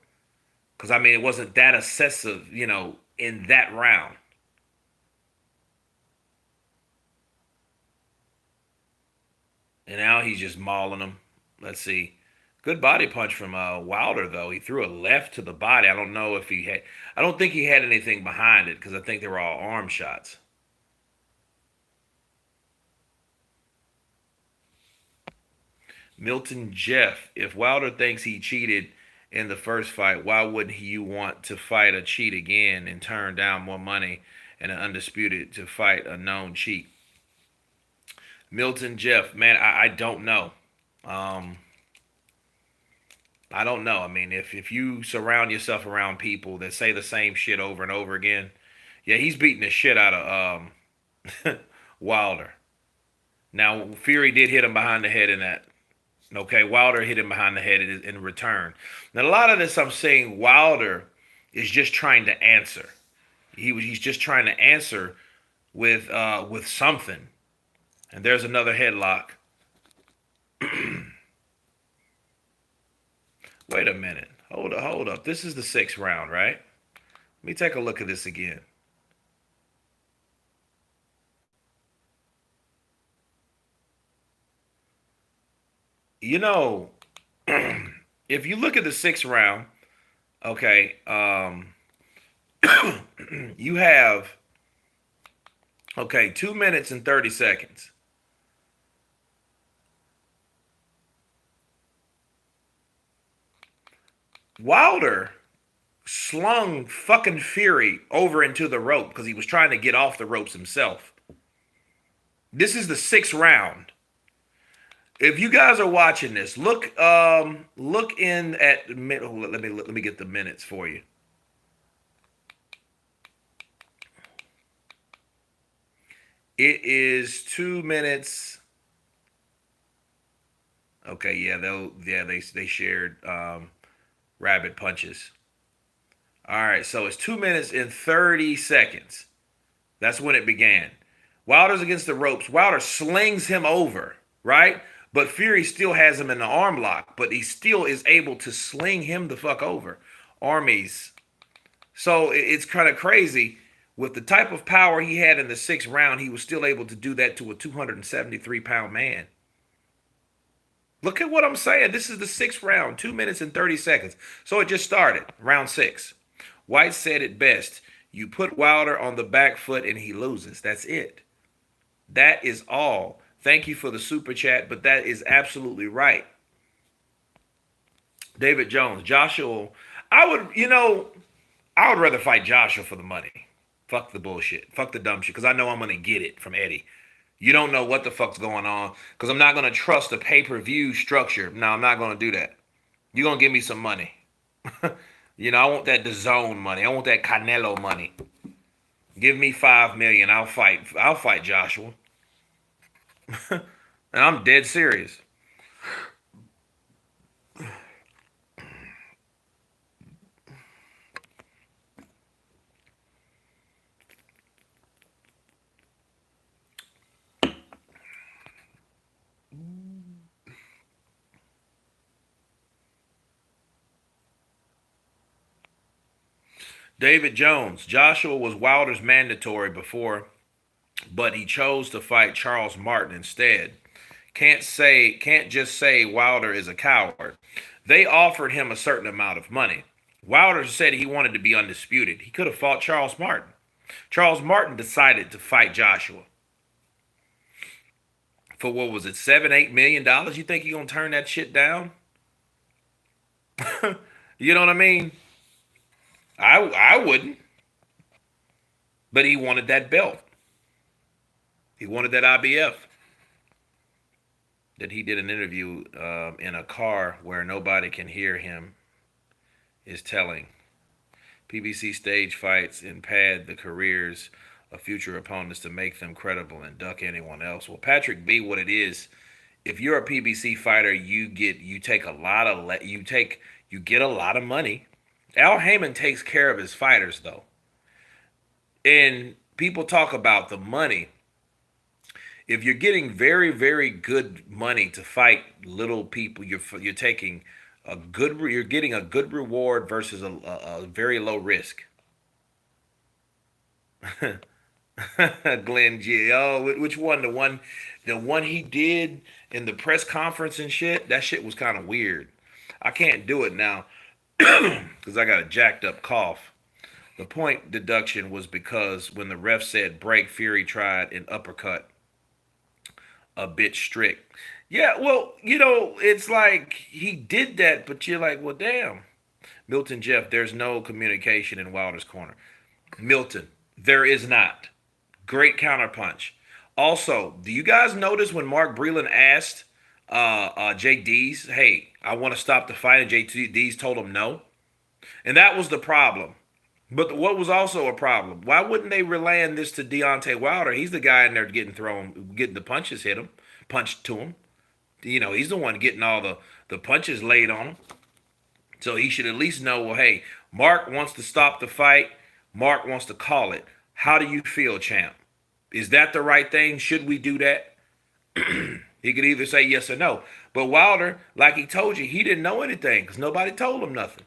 Because, I mean, it wasn't that excessive, in that round. And now he's just mauling him. Let's see. Good body punch from Wilder, though. He threw a left to the body. I don't know if he had. I don't think he had anything behind it because I think they were all arm shots. Milton Jeff, if Wilder thinks he cheated in the first fight, why wouldn't you want to fight a cheat again and turn down more money and an undisputed to fight a known cheat? Milton Jeff, man, I don't know. Um, I don't know. I mean, if you surround yourself around people that say the same shit over and over again, yeah, he's beating the shit out of Wilder. Now Fury did hit him behind the head in that. Okay, Wilder hit him behind the head in return. Now a lot of this I'm saying Wilder is just trying to answer. He's just trying to answer with something. And there's another headlock. Wait a minute. Hold up. This is the sixth round, right? Let me take a look at this again. You know, if you look at the sixth round, okay, you have, okay, 2 minutes and 30 seconds. Wilder slung fucking Fury over into the rope because he was trying to get off the ropes himself. This is the sixth round. If you guys are watching this, look in at let me get the minutes for you. It is 2 minutes. Okay, yeah, they shared rabbit punches. All right, so it's 2 minutes and 30 seconds. That's when it began. Wilder's against the ropes. Wilder slings him over, right? But Fury still has him in the arm lock, but he still is able to sling him the fuck over. Armies. So it's kind of crazy. With the type of power he had in the sixth round, he was still able to do that to a 273-pound man. Look at what I'm saying. This is the sixth round, 2 minutes and 30 seconds. So it just started, round six. White said it best. You put Wilder on the back foot and he loses. That's it. That is all. Thank you for the super chat, but that is absolutely right. David Jones, Joshua, I would rather fight Joshua for the money. Fuck the bullshit. Fuck the dumb shit, because I know I'm going to get it from Eddie. You don't know what the fuck's going on because I'm not gonna trust the pay-per-view structure. No, I'm not gonna do that. You're gonna give me some money. I want that DAZN money. I want that Canelo money. Give me 5 million. I'll fight. I'll fight Joshua. And I'm dead serious. David Jones. Joshua was Wilder's mandatory before, but he chose to fight Charles Martin instead. Can't just say Wilder is a coward. They offered him a certain amount of money. Wilder said he wanted to be undisputed. He could have fought Charles Martin. Charles Martin decided to fight Joshua for what was it, $7, $8 million? You think he gonna turn that shit down? You know what I mean? I wouldn't, but he wanted that belt. He wanted that IBF. That he did an interview in a car where nobody can hear him is telling. PBC stage fights and pad the careers of future opponents to make them credible and duck anyone else. Well, Patrick B, what it is, if you're a PBC fighter, you get a lot of money. Al Heyman takes care of his fighters though. And people talk about the money. If you're getting very, very good money to fight little people, you're taking you're getting a good reward versus a very low risk. Glenn G. Oh, which one? The one he did in the press conference and shit. That shit was kind of weird. I can't do it now because I got a jacked up cough. The point deduction was because when the ref said break, Fury tried an uppercut a bit strict. Yeah, well, it's like he did that, but you're like, well, damn. Milton Jeff, there's no communication in Wilder's corner. Milton, there is not. Great counterpunch. Also, do you guys notice when Mark Breland asked JD's, hey, I want to stop the fight, and JD's told him no? And that was the problem. But what was also a problem? Why wouldn't they relaying this to Deontay Wilder? He's the guy in there getting the punched to him. He's the one getting all the punches laid on him. So he should at least know, well, hey, Mark wants to stop the fight. Mark wants to call it. How do you feel, champ? Is that the right thing? Should we do that? He could either say yes or no. But Wilder, like he told you, he didn't know anything because nobody told him nothing.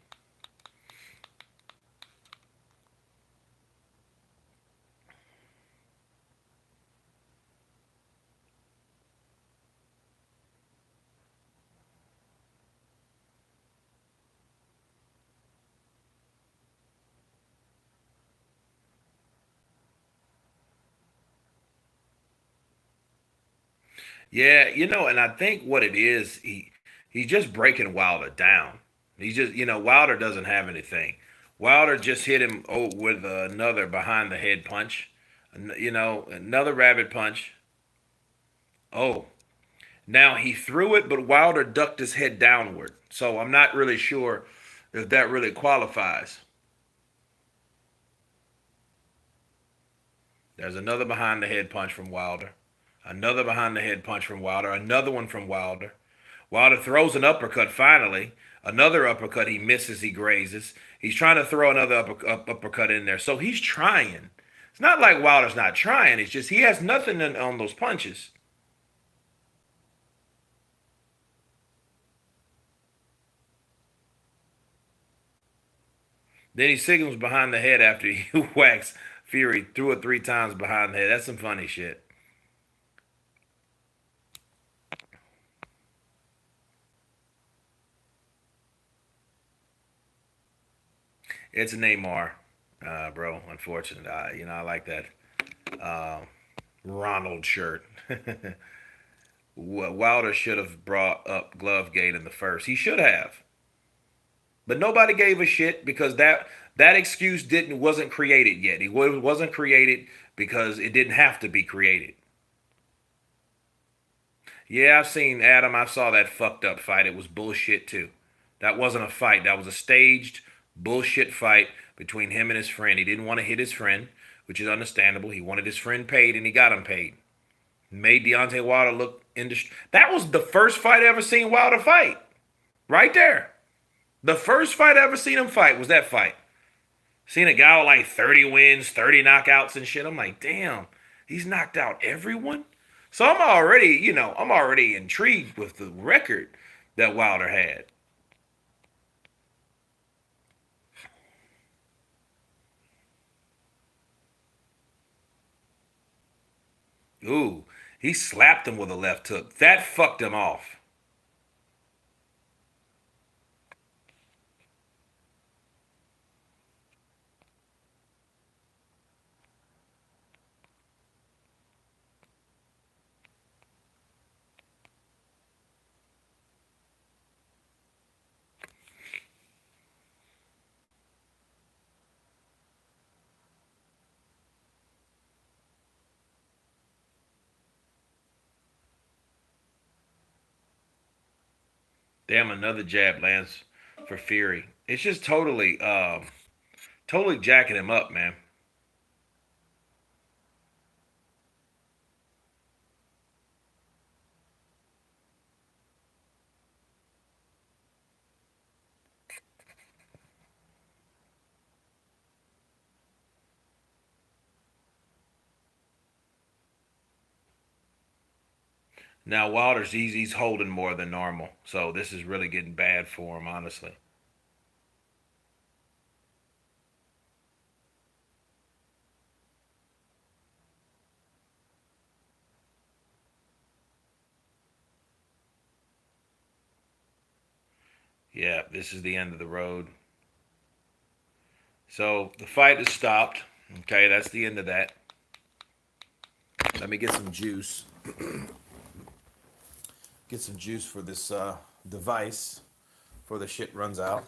Yeah, and I think what it is, he's just breaking Wilder down. He's just, Wilder doesn't have anything. Wilder just hit him with another behind the head punch, another rabbit punch. Oh, now he threw it, but Wilder ducked his head downward. So I'm not really sure if that really qualifies. There's another behind the head punch from Wilder. Another behind the head punch from Wilder. Another one from Wilder. Wilder throws an uppercut finally. Another uppercut he misses, he grazes. He's trying to throw another uppercut in there. So he's trying. It's not like Wilder's not trying. It's just he has nothing on those punches. Then he signals behind the head after he whacks Fury, threw it 3 times behind the head. That's some funny shit. It's Neymar, bro. Unfortunately, I like that uh, Ronald shirt. Wilder should have brought up Glovegate in the first. He should have, but nobody gave a shit because that excuse wasn't created yet. It wasn't created because it didn't have to be created. Yeah, I've seen Adam. I saw that fucked up fight. It was bullshit too. That wasn't a fight. That was a staged bullshit fight between him and his friend. He didn't want to hit his friend, which is understandable. He wanted his friend paid, and he got him paid. Made Deontay Wilder look That was the first fight I ever seen Wilder fight. Right there. The first fight I ever seen him fight was that fight. Seen a guy with like 30 wins, 30 knockouts and shit. I'm like, damn, he's knocked out everyone. So I'm already intrigued with the record that Wilder had. Ooh, he slapped him with a left hook. That fucked him off. Damn, another jab lands for Fury. It's just totally jacking him up, man. Now Wilder's he's holding more than normal, so this is really getting bad for him, honestly. Yeah, this is the end of the road. So the fight is stopped. Okay, that's the end of that. Let me get some juice. Get some juice for this device before the shit runs out.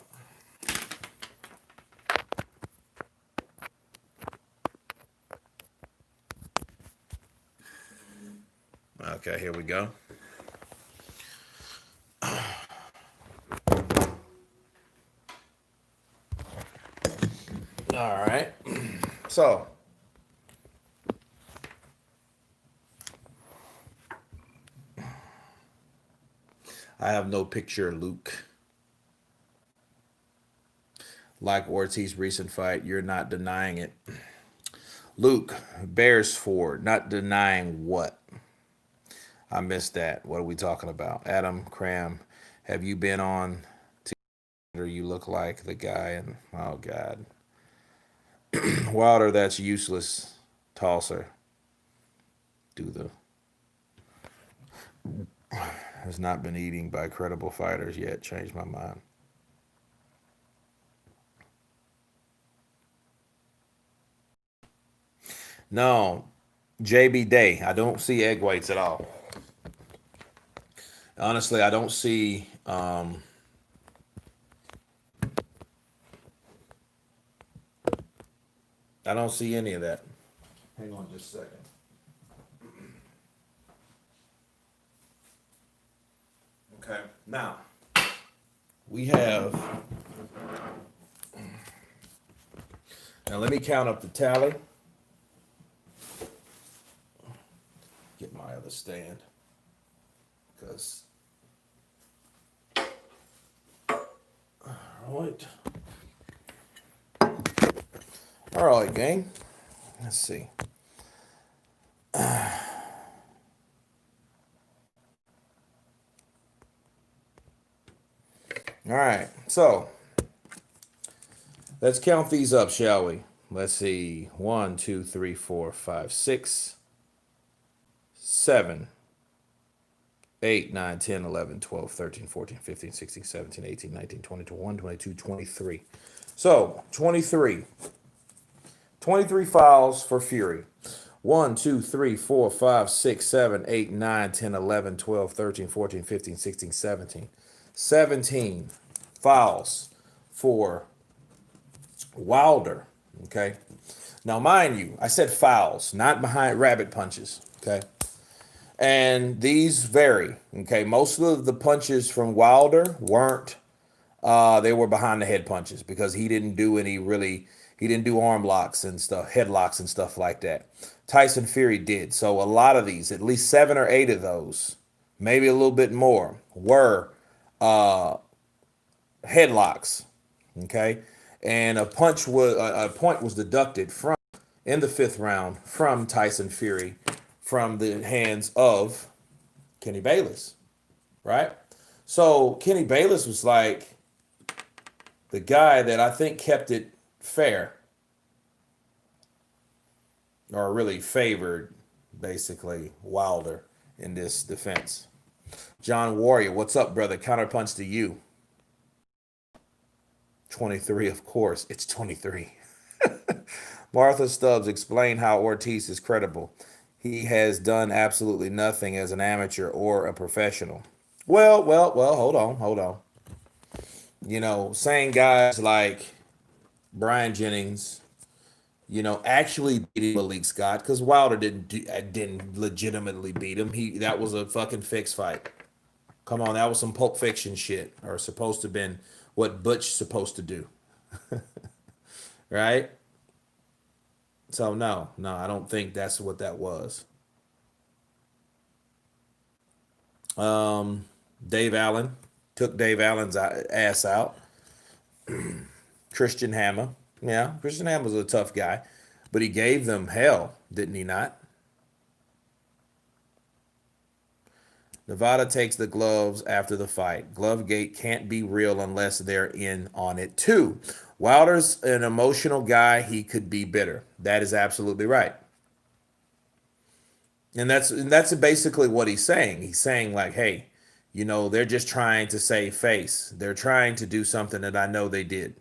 Okay, here we go. All right. So, I have no picture, Luke. Like Ortiz' recent fight, you're not denying it. Luke, Beresford, not denying what? I missed that. What are we talking about? Adam Cram, have you been on or you look like the guy and oh god. Wilder, that's useless. Tosser. Do the has not been eating by credible fighters yet. Changed my mind. No, JB Day. I don't see egg whites at all. Honestly, I don't see. I don't see any of that. Hang on just a second. Okay. Now we have. Now let me count up the tally. Get my other stand because. All right. All right, gang. Let's see. All right. So let's count these up, shall we? Let's see. 1, 2, 3, 4, 5, 6, 7, 8, 9, 10, 11, 12, 13, 14, 15, 16, 17, 18, 19, 20, 21, 22, 23. So 23. 23 fouls for Fury. 1, 2, 3, 4, 5, 6, 7, 8, 9, 10, 11, 12, 13, 14, 15, 16, 17. 17 fouls for Wilder. Okay. Now, mind you, I said fouls, not behind rabbit punches. Okay. And these vary. Okay, most of the punches from Wilder weren't. They were behind the head punches because he didn't do any really. He didn't do arm locks and stuff, headlocks and stuff like that. Tyson Fury did. So a lot of these, at least 7 or 8 of those, maybe a little bit more, were uh, headlocks. Okay, and a point was deducted from in the fifth round from Tyson Fury from the hands of Kenny Bayless, right? So Kenny Bayless was like the guy that I think kept it fair or really favored basically Wilder in this defense. John Warrior, what's up, brother? Counterpunch to you. 23, of course. It's 23. Martha Stubbs, explain how Ortiz is credible. He has done absolutely nothing as an amateur or a professional. Well, hold on. Saying guys like Brian Jennings, actually beat Malik Scott because Wilder didn't legitimately beat him. That was a fucking fixed fight. Come on, that was some Pulp Fiction shit, or supposed to have been what Butch supposed to do, right? So no, I don't think that's what that was. Um, Dave Allen took Dave Allen's ass out. Christian Hammer, yeah, Christian Hammer was a tough guy, but he gave them hell, didn't he not? Nevada takes the gloves after the fight. Glovegate can't be real unless they're in on it too. Wilder's an emotional guy. He could be bitter. That is absolutely right. And that's basically what he's saying. He's saying like, hey, they're just trying to save face. They're trying to do something that I know they did.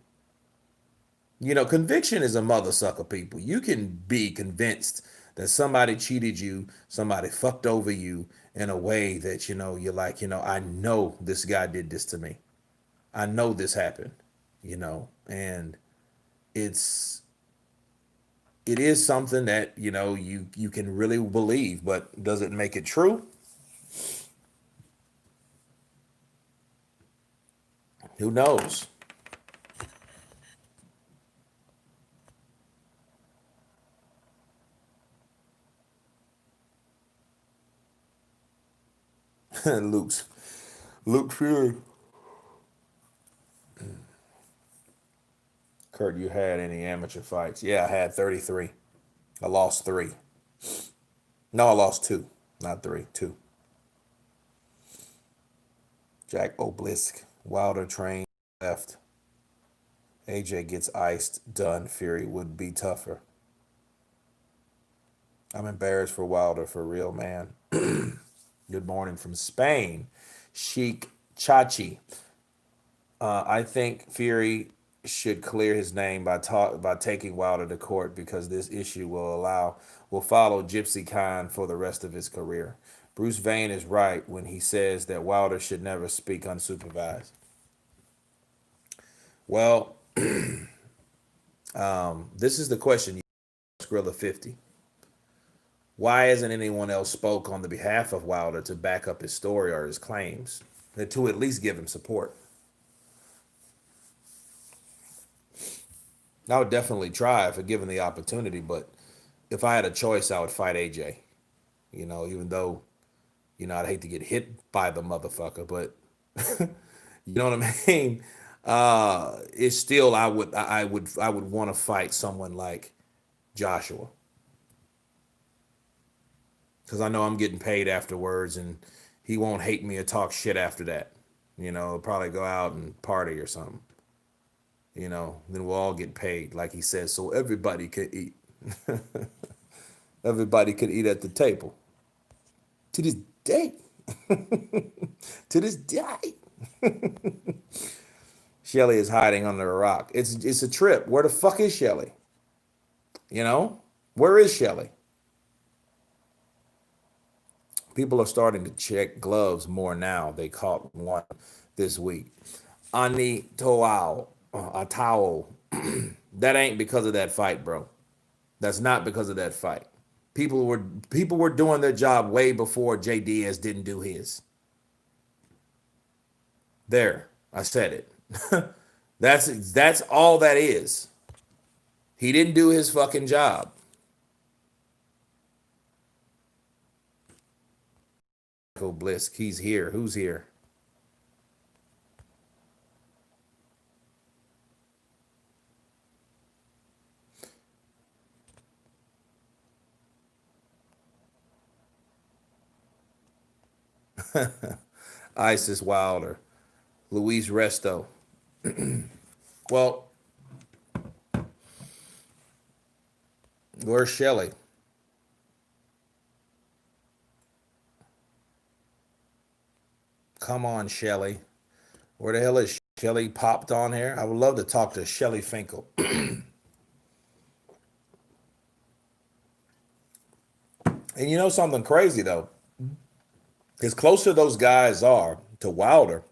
Conviction is a mother sucker, people. You can be convinced that somebody cheated you, somebody fucked over you in a way that, you're like, I know this guy did this to me. I know this happened, and it's it is something that, you can really believe, but does it make it true? Who knows? Luke's Luke Fury. Kurt, you had any amateur fights? Yeah, I had 33. I lost 3. No, I lost 2. Not 3, 2. Jack Oblisk. Wilder train left. AJ gets iced. Done. Fury would be tougher. I'm embarrassed for Wilder, for real, man. Good morning from Spain. Sheik Chachi. I think Fury should clear his name by taking Wilder to court because this issue will follow Gypsy Khan for the rest of his career. Bruce Vane is right when he says that Wilder should never speak unsupervised. Well, this is the question. Skrilla 50. Why hasn't anyone else spoke on the behalf of Wilder to back up his story or his claims? To at least give him support. I would definitely try if given the opportunity, but if I had a choice, I would fight AJ. Even though, I'd hate to get hit by the motherfucker, but you know what I mean? It's still I would want to fight someone like Joshua. Because I know I'm getting paid afterwards and he won't hate me or talk shit after that. He'll probably go out and party or something. Then we'll all get paid, like he says, so everybody could eat. Everybody could eat at the table. To this day. To this day. Shelly is hiding under a rock. It's a trip. Where the fuck is Shelly? Where is Shelly? People are starting to check gloves more now. They caught one this week. Ani Toao, Atao. That ain't because of that fight, bro. That's not because of that fight. People were doing their job way before J Diaz didn't do his. There, I said it. That's all that is. He didn't do his fucking job. Go Blisk, he's here. Who's here? Isis Wilder, Luis Resto. Well, where's Shelly? Come on, Shelly. Where the hell is Shelly popped on here? I would love to talk to Shelly Finkel. And you know something crazy though? As closer those guys are to Wilder,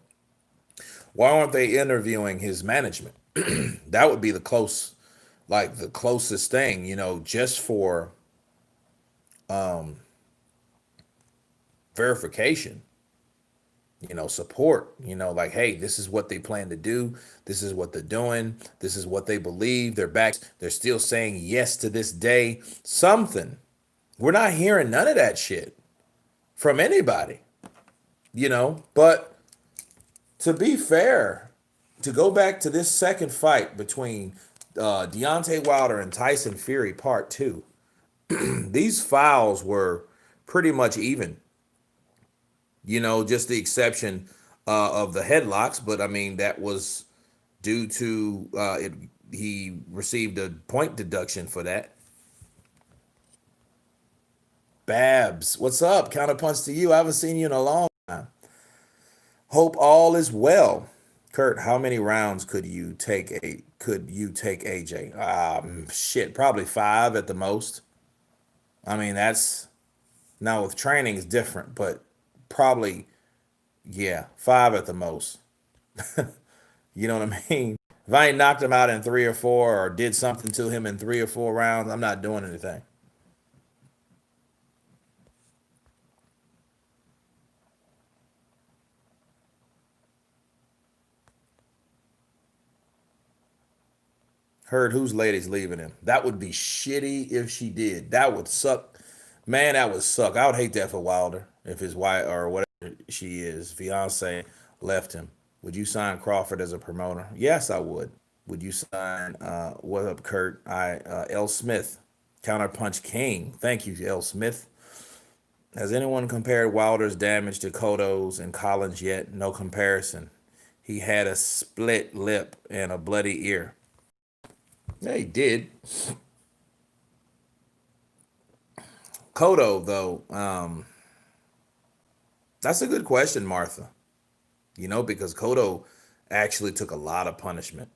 why aren't they interviewing his management? That would be the close, like the closest thing, just for verification, support, like, hey, this is what they plan to do. This is what they're doing. This is what they believe. They're back. They're still saying yes to this day. Something. We're not hearing none of that shit from anybody, But to be fair, to go back to this second fight between Deontay Wilder and Tyson Fury Part 2, these fouls were pretty much even, just the exception of the headlocks. But I mean, that was due to he received a point deduction for that. Babs, what's up? Counterpunch to you. I haven't seen you in a long time. Hope all is well. Kurt, how many rounds could you take AJ? Shit, probably 5 at the most. I mean, that's now with training is different, but probably, yeah, 5 at the most. You know what I mean? If I ain't knocked him out in 3 or 4 or did something to him in 3 or 4 rounds, I'm not doing anything. Heard whose lady's leaving him. That would be shitty if she did. That would suck. Man, that would suck. I would hate that for Wilder if his wife or whatever she is, fiance left him. Would you sign Crawford as a promoter? Yes, I would. Would you sign what up, Kurt? L. Smith, Counterpunch King. Thank you, L. Smith. Has anyone compared Wilder's damage to Cotto's and Collins yet? No comparison. He had a split lip and a bloody ear. Yeah, he did. Cotto, though, that's a good question, Martha. Because Cotto actually took a lot of punishment.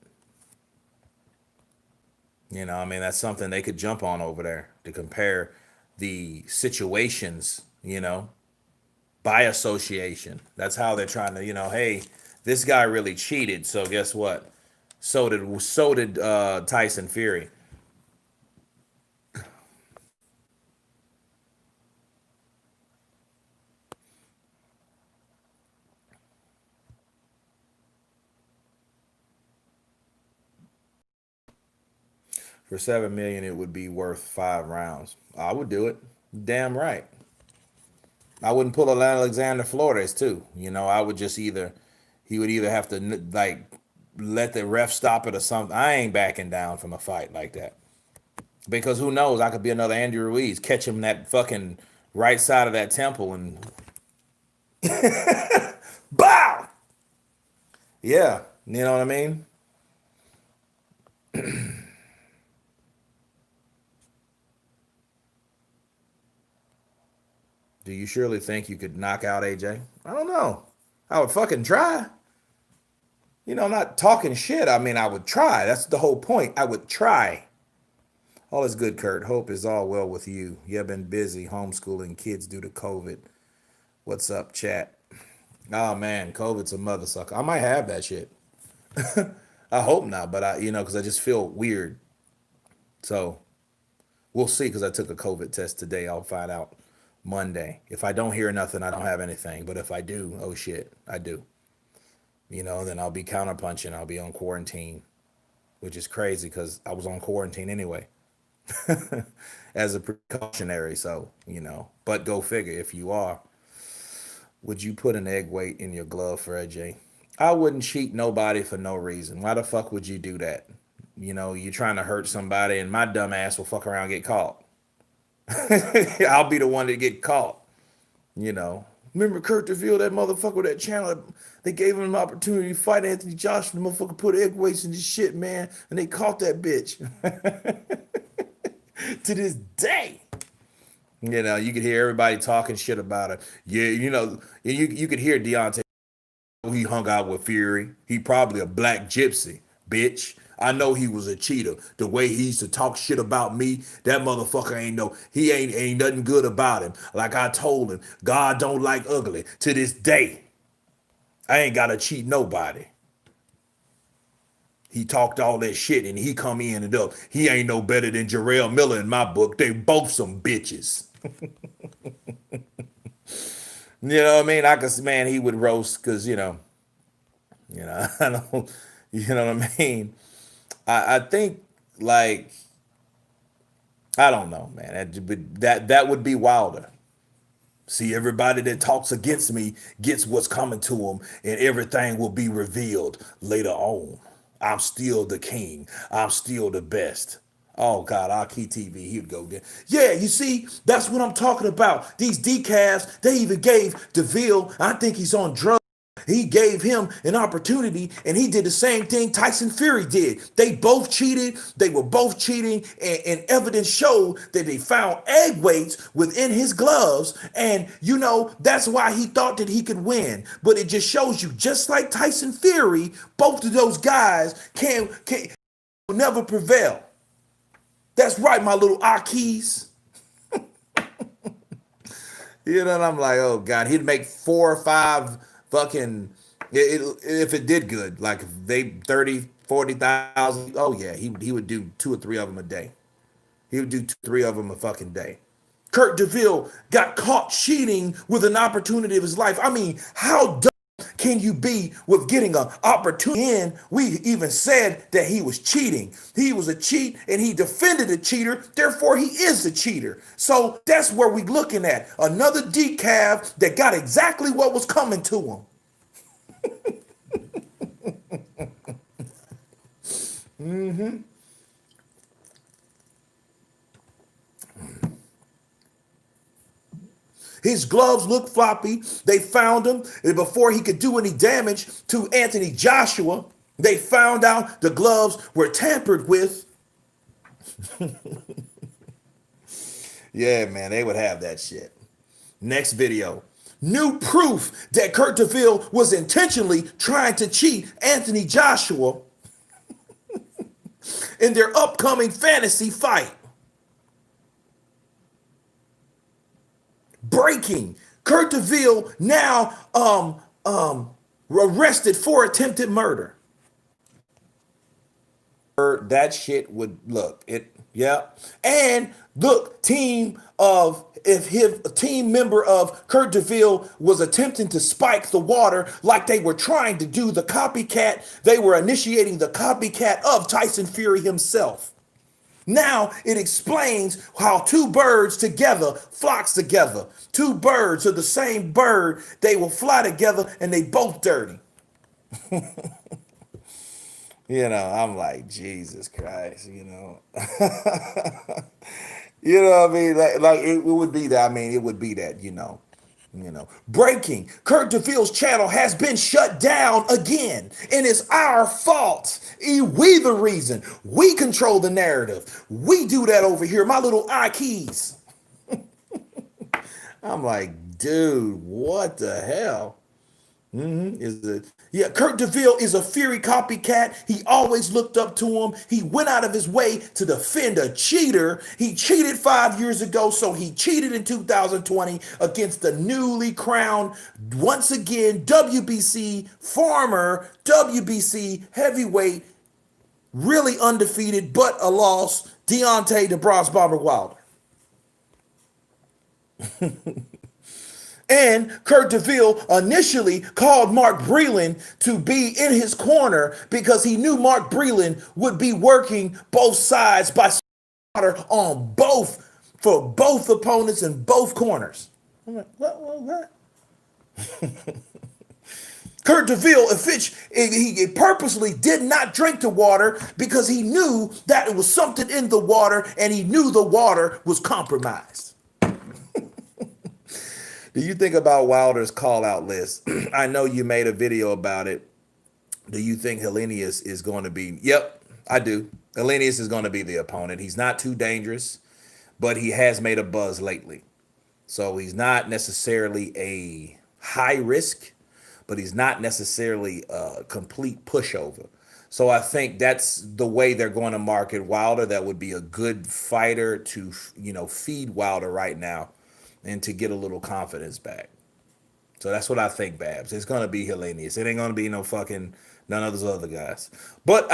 I mean, that's something they could jump on over there to compare the situations, by association. That's how they're trying to, hey, this guy really cheated. So guess what? So did Tyson Fury. For 7 million, it would be worth 5 rounds. I would do it. Damn right. I wouldn't pull a Alexander Flores too. I would just either he would either have to like let the ref stop it or something. I ain't backing down from a fight like that because who knows? I could be another Andy Ruiz, catch him that fucking right side of that temple and bow. Yeah, you know what I mean. Do you surely think you could knock out AJ? I don't know. I would fucking try. I'm not talking shit. I mean, I would try. That's the whole point. I would try. All is good, Kurt. Hope is all well with you. You have been busy homeschooling kids due to COVID. What's up, chat? Oh man, COVID's a mother sucker. I might have that shit. I hope not, but because I just feel weird. So We'll see because I took a COVID test today. I'll find out Monday. If I don't hear nothing, I don't have anything. But if I do, oh shit, I do. Then I'll be counterpunching. I'll be on quarantine, which is crazy because I was on quarantine anyway as a precautionary. So, but go figure. If you are, would you put an egg weight in your glove for AJ? I wouldn't cheat nobody for no reason. Why the fuck would you do that? You're trying to hurt somebody, and my dumb ass will fuck around and get caught. I'll be the one that get caught. You know. Remember Kurt DeVille, that motherfucker, that channel, they gave him an opportunity to fight Anthony Joshua. The motherfucker put egg weights in this shit, man, and they caught that bitch. To this day. You could hear everybody talking shit about it. Yeah, you could hear Deontay. He hung out with Fury. He probably a black gypsy, bitch. I know he was a cheater. The way he used to talk shit about me, that motherfucker ain't nothing good about him. Like I told him, God don't like ugly. To this day, I ain't gotta cheat nobody. He talked all that shit and he come in and up. He ain't no better than Jarrell Miller in my book. They both some bitches. You know what I mean? Man, he would roast because, I don't, you know what I mean? I think like, I don't know, man. That would be wilder. See, everybody that talks against me gets what's coming to them, and everything will be revealed later on. I'm still the king. I'm still the best. Oh God, our key TV, he'd go there. Yeah, you see, that's what I'm talking about. These decafs, they even gave DeVille, I think he's on drugs. He gave him an opportunity, and he did the same thing Tyson Fury did. They both cheated. They were both cheating, and evidence showed that they found egg weights within his gloves, and that's why he thought that he could win. But it just shows you, just like Tyson Fury, both of those guys will never prevail. That's right, my little Akis. And I'm like, oh God, he'd make 4 or 5 fucking, if it did good, like if they 30, 40,000, oh yeah, he would do 2 or 3 of them a day. He would do 2 or 3 of them a fucking day. Kurt DeVille got caught cheating with an opportunity of his life. I mean, how dumb can you be with getting an opportunity in? We even said that he was cheating. He was a cheat and he defended a cheater. Therefore, he is a cheater. So that's where we looking at. Another decaf that got exactly what was coming to him. Mm-hmm. His gloves looked floppy. They found him. And before he could do any damage to Anthony Joshua, they found out the gloves were tampered with. Yeah, man, they would have that shit. Next video. New proof that Kurt DeVille was intentionally trying to cheat Anthony Joshua in their upcoming fantasy fight. Breaking. Kurt DeVille now arrested for attempted murder. That shit would look it. Yeah. And look, if his team member of Kurt DeVille was attempting to spike the water like they were trying to do the copycat, they were initiating the copycat of Tyson Fury himself. Now it explains how 2 birds together flocks together. 2 birds are the same bird. They will fly together and they both dirty. I'm like, Jesus Christ, You know what I mean? Like it would be that. I mean, it would be that, Breaking. Kurt DeVille's channel has been shut down again, and it's our fault. We the reason. We control the narrative. We do that over here. My little keys. I'm like, dude, what the hell? Kurt DeVille is a Fury copycat. He always looked up to him. He went out of his way to defend a cheater. He cheated 5 years ago, so he cheated in 2020 against the newly crowned, once again, former WBC heavyweight, really undefeated, but a loss, Deontay the Bronze Bomber Wilder. And Kurt DeVille initially called Mark Breland to be in his corner because he knew Mark Breland would be working both sides by on both for both opponents and both corners. I'm like, what? Kurt DeVille, he purposely did not drink the water because he knew that it was something in the water and he knew the water was compromised. Do you think about Wilder's call-out list? I know you made a video about it. Do you think Helenius is going to be... Yep, I do. Helenius is going to be the opponent. He's not too dangerous, but he has made a buzz lately. So he's not necessarily a high risk, but he's not necessarily a complete pushover. So I think that's the way they're going to market Wilder. That would be a good fighter to, feed Wilder right now and to get a little confidence back. So that's what I think, Babs. It's going to be Helenius. It ain't going to be no fucking none of those other guys. But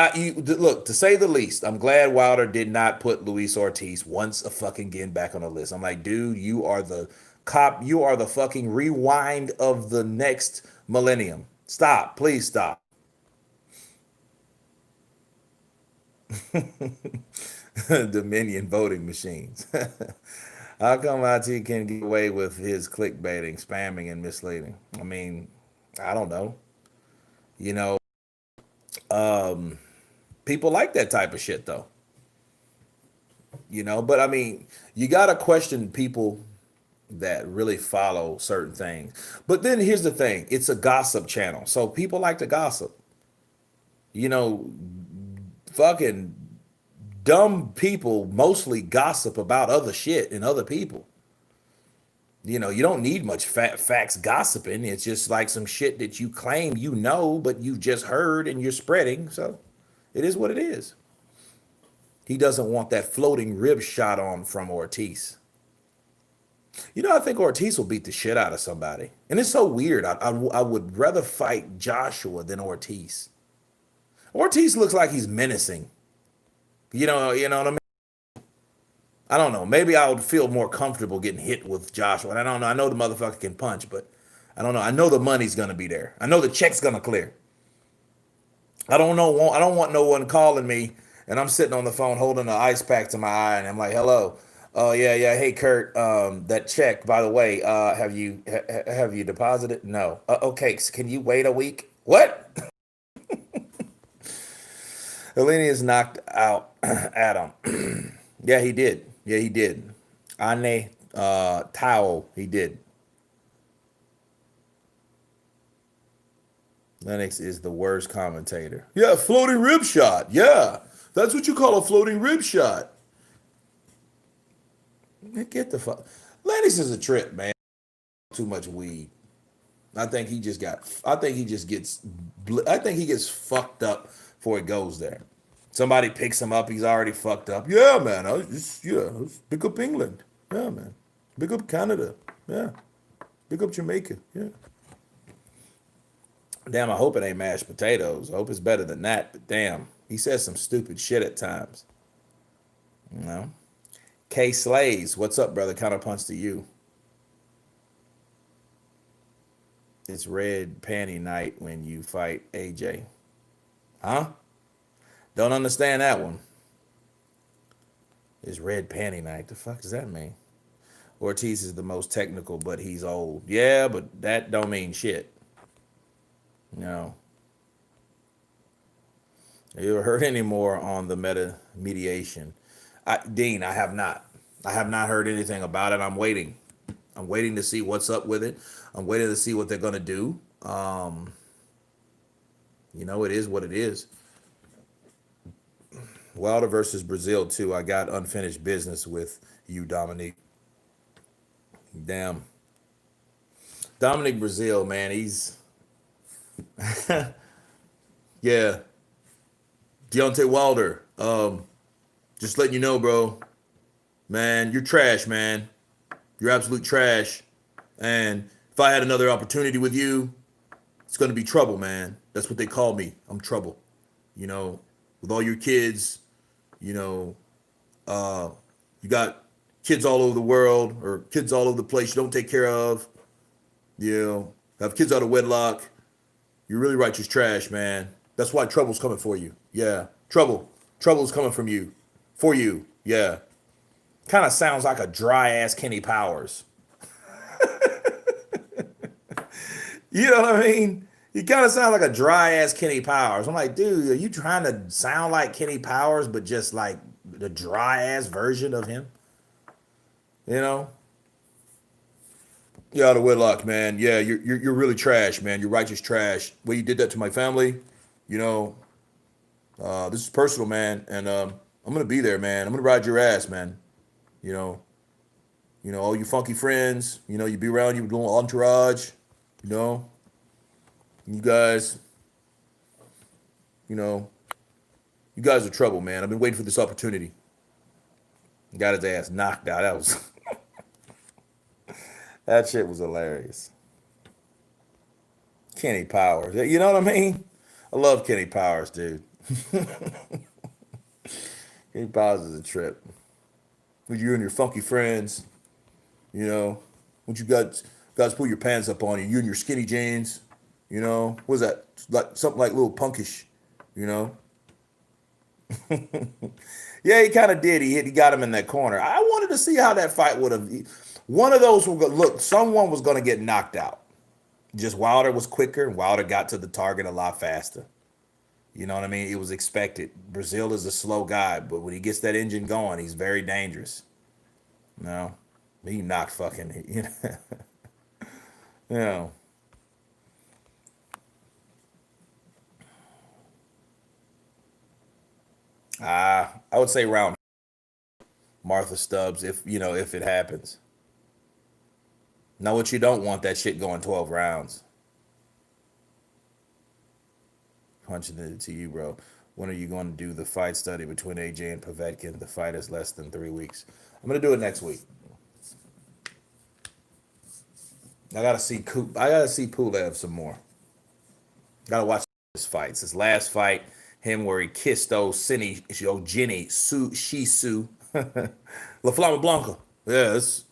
look, to say the least, I'm glad Wilder did not put Luis Ortiz once a fucking again back on the list. I'm like, dude, you are the cop. You are the fucking rewind of the next millennium. Stop. Please stop. Dominion voting machines. How come IT can get away with his clickbaiting, spamming, and misleading? I mean, I don't know. People like that type of shit, though. But I mean, you got to question people that really follow certain things. But then here's the thing. It's a gossip channel. So people like to gossip. Fucking dumb people mostly gossip about other shit and other people. You don't need much facts gossiping. It's just like some shit that you claim but you just heard and you're spreading. So it is what it is. He doesn't want that floating rib shot on from Ortiz. I think Ortiz will beat the shit out of somebody. And it's so weird. I would rather fight Joshua than Ortiz. Ortiz looks like he's menacing. You know what I mean? I don't know. Maybe I would feel more comfortable getting hit with Joshua. I don't know. I know the motherfucker can punch, but I don't know. I know the money's going to be there. I know the check's going to clear. I don't know. I don't want no one calling me and I'm sitting on the phone holding an ice pack to my eye and I'm like, hello. Oh, yeah. Hey, Kurt, that check, by the way, have you deposited? No. Okay. So can you wait a week? What? Helenius knocked out Adam. Yeah, he did. Ane Tao, he did. Lennox is the worst commentator. Yeah, floating rib shot. Yeah, that's what you call a floating rib shot. Get the fuck. Lennox is a trip, man. Too much weed. I think he gets fucked up before he goes there. Somebody picks him up, he's already fucked up. Yeah, man. Let's pick up England. Yeah, man. Pick up Canada. Yeah. Pick up Jamaica. Yeah. Damn, I hope it ain't mashed potatoes. I hope it's better than that, but damn, he says some stupid shit at times. K Slays, what's up, brother? Counterpunch to you. It's red panty night when you fight AJ. Huh? Don't understand that one. It's red panty night. The fuck does that mean? Ortiz is the most technical, but he's old. Yeah, but that don't mean shit. No. Have you ever heard any more on the meta mediation? Dean, I have not. I have not heard anything about it. I'm waiting. I'm waiting to see what's up with it. I'm waiting to see what they're going to do. It is what it is. Wilder versus Brazil, too. I got unfinished business with you, Dominique. Damn. Dominic Brazil, man, he's... yeah. Deontay Wilder. Just letting you know, bro. Man, you're trash, man. You're absolute trash. And if I had another opportunity with you, it's going to be trouble, man. That's what they call me. I'm trouble. With all your kids, You got kids all over the world or kids all over the place you don't take care of. You know, have kids out of wedlock. You're really righteous trash, man. That's why trouble's coming for you. Yeah, trouble. Trouble's coming from you. For you. Yeah. Kind of sounds like a dry ass Kenny Powers. You know what I mean? You kind of sound like a dry ass Kenny Powers. I'm like, dude, are you trying to sound like Kenny Powers, but just like the dry ass version of him? You know? You're out of wedlock, man. Yeah, you're really trash, man. You're righteous trash. Well, you did that to my family. You know, this is personal, man, and I'm gonna be there, man. I'm gonna ride your ass, man. You know, all you funky friends. You know, you be around you with little entourage. You know, you guys. You know, you guys are trouble, man. I've been waiting for this opportunity. Got his ass knocked out. That was that shit was hilarious. Kenny Powers. You know what I mean? I love Kenny Powers, dude. Kenny Powers is a trip. With you and your funky friends, you know, when you guys pull your pants up on you, you and your skinny jeans, you know, what's that? Like something like a little punkish, you know? Yeah, he kind of did. He got him in that corner. I wanted to see how that fight would have. One of those will go, look. Someone was going to get knocked out. Just Wilder was quicker, and Wilder got to the target a lot faster. You know what I mean? It was expected. Brazil is a slow guy, but when he gets that engine going, he's very dangerous. No, he knocked fucking. You know. You know. I would say round Martha Stubbs if it happens. Now, what you don't want that shit going 12 rounds. Punching it to you, bro. When are you going to do the fight study between AJ and Povetkin? The fight is less than 3 weeks. I'm going to do it next week. I gotta see Pulev some more. Gotta watch his fights. His last fight, him where he kissed Jenny Shisu, La Flama Blanca. It's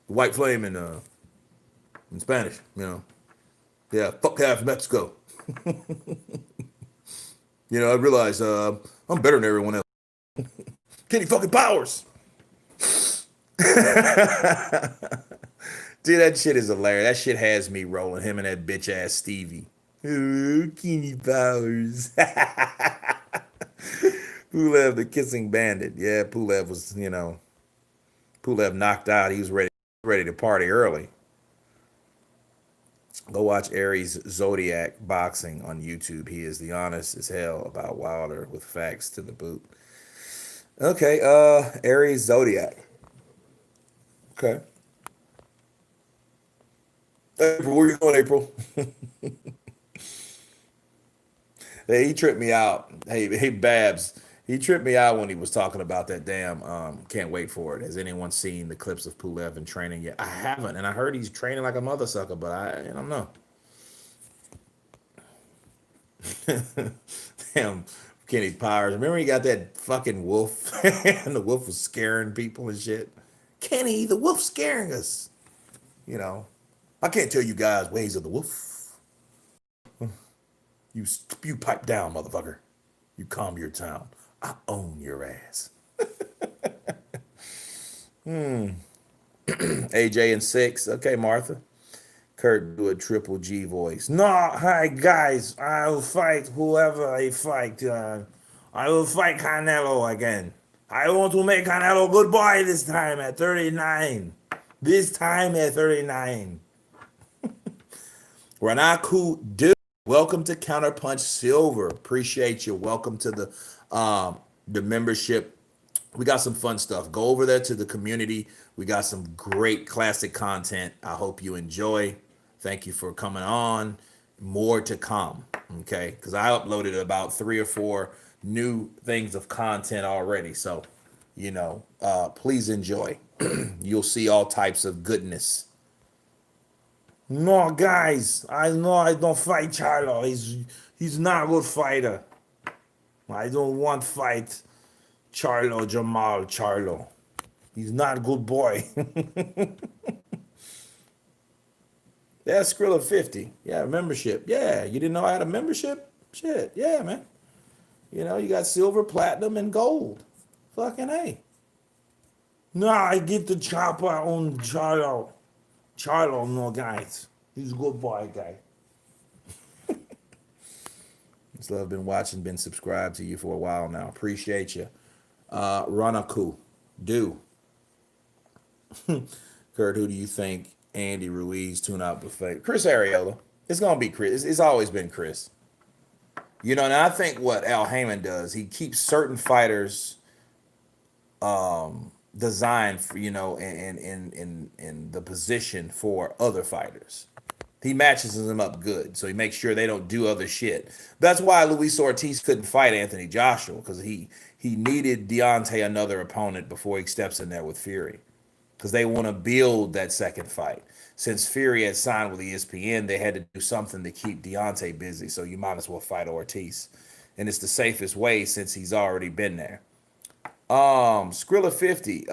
White Flame in Spanish. You know, yeah, fuck half Mexico. You know, I realize I'm better than everyone else. Kenny fucking Powers. Dude, that shit is hilarious. That shit has me rolling. Him and that bitch ass Stevie. Ooh, Kenny Powers. Pulev, the kissing bandit. Yeah, Pulev was, Pulev knocked out. He was ready to party early. Go watch Aries Zodiac boxing on YouTube. He is the honest as hell about Wilder with facts to the boot. Okay, Aries Zodiac. Okay. April, where you going, April? Hey, he tripped me out. Hey, Babs. He tripped me out when he was talking about that damn can't wait for it. Has anyone seen the clips of Pulev in training yet? I haven't, and I heard he's training like a mother sucker, but I don't know. Damn, Kenny Powers. Remember he got that fucking wolf, and the wolf was scaring people and shit. Kenny, the wolf's scaring us. You know, I can't tell you guys ways of the wolf. You pipe down, motherfucker. You calm your town. I own your ass. AJ and 6. Okay, Martha. Kurt, do a Triple G voice. No, hi guys. I'll fight whoever I fight. I will fight Canelo again. I want to make Canelo good boy this time at 39. This time at 39. Ranaku Dude, welcome to Counterpunch Silver. Appreciate you. Welcome to the membership. We got some fun stuff. Go over there to the community. We got some great classic content. I hope you enjoy. Thank you for coming on. More to come. Okay, because I uploaded about 3 or 4 new things of content already. So, please enjoy. You'll see all types of goodness. No, guys, I know I don't fight Charlo. He's not a good fighter. I don't want fight Charlo Jamal Charlo. He's not a good boy. That's Skrilla 50. Yeah, membership. Yeah, you didn't know I had a membership? Shit, yeah, man. You know, you got silver, platinum, and gold. Fucking A. No, I get the chopper on Charlo. Charlo, no, guys. He's a good boy, guy. So I've been watching, been subscribed to you for a while now. Appreciate you. Runaku. Do. Kurt, who do you think Andy Ruiz tune out buffet? Chris Arreola. It's going to be Chris. It's always been Chris. You know, and I think what Al Heyman does, he keeps certain fighters designed for, you know, in the position for other fighters. He matches them up good, so he makes sure they don't do other shit. That's why Luis Ortiz couldn't fight Anthony Joshua, because he needed Deontay another opponent before he steps in there with Fury, because they want to build that second fight. Since Fury had signed with ESPN, they had to do something to keep Deontay busy, so you might as well fight Ortiz. And it's the safest way since he's already been there. Skrilla 50,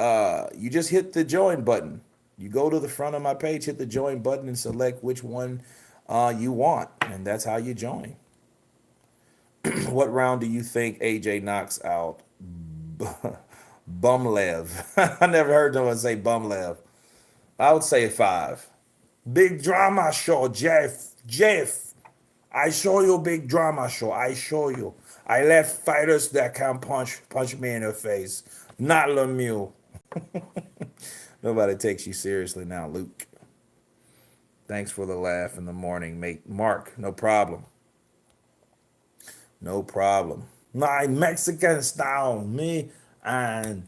you just hit the join button. You go to the front of my page, hit the join button, and select which one you want, and that's how you join. What round do you think AJ knocks out Bumlev? I never heard no one say Bumlev. I would say 5. Big drama show, Jeff. I show you big drama show. I show you. I left fighters that can punch me in the face. Not Lemieux. Nobody takes you seriously now, Luke. Thanks for the laugh in the morning, mate. Mark, no problem. No problem. My Mexican style, me and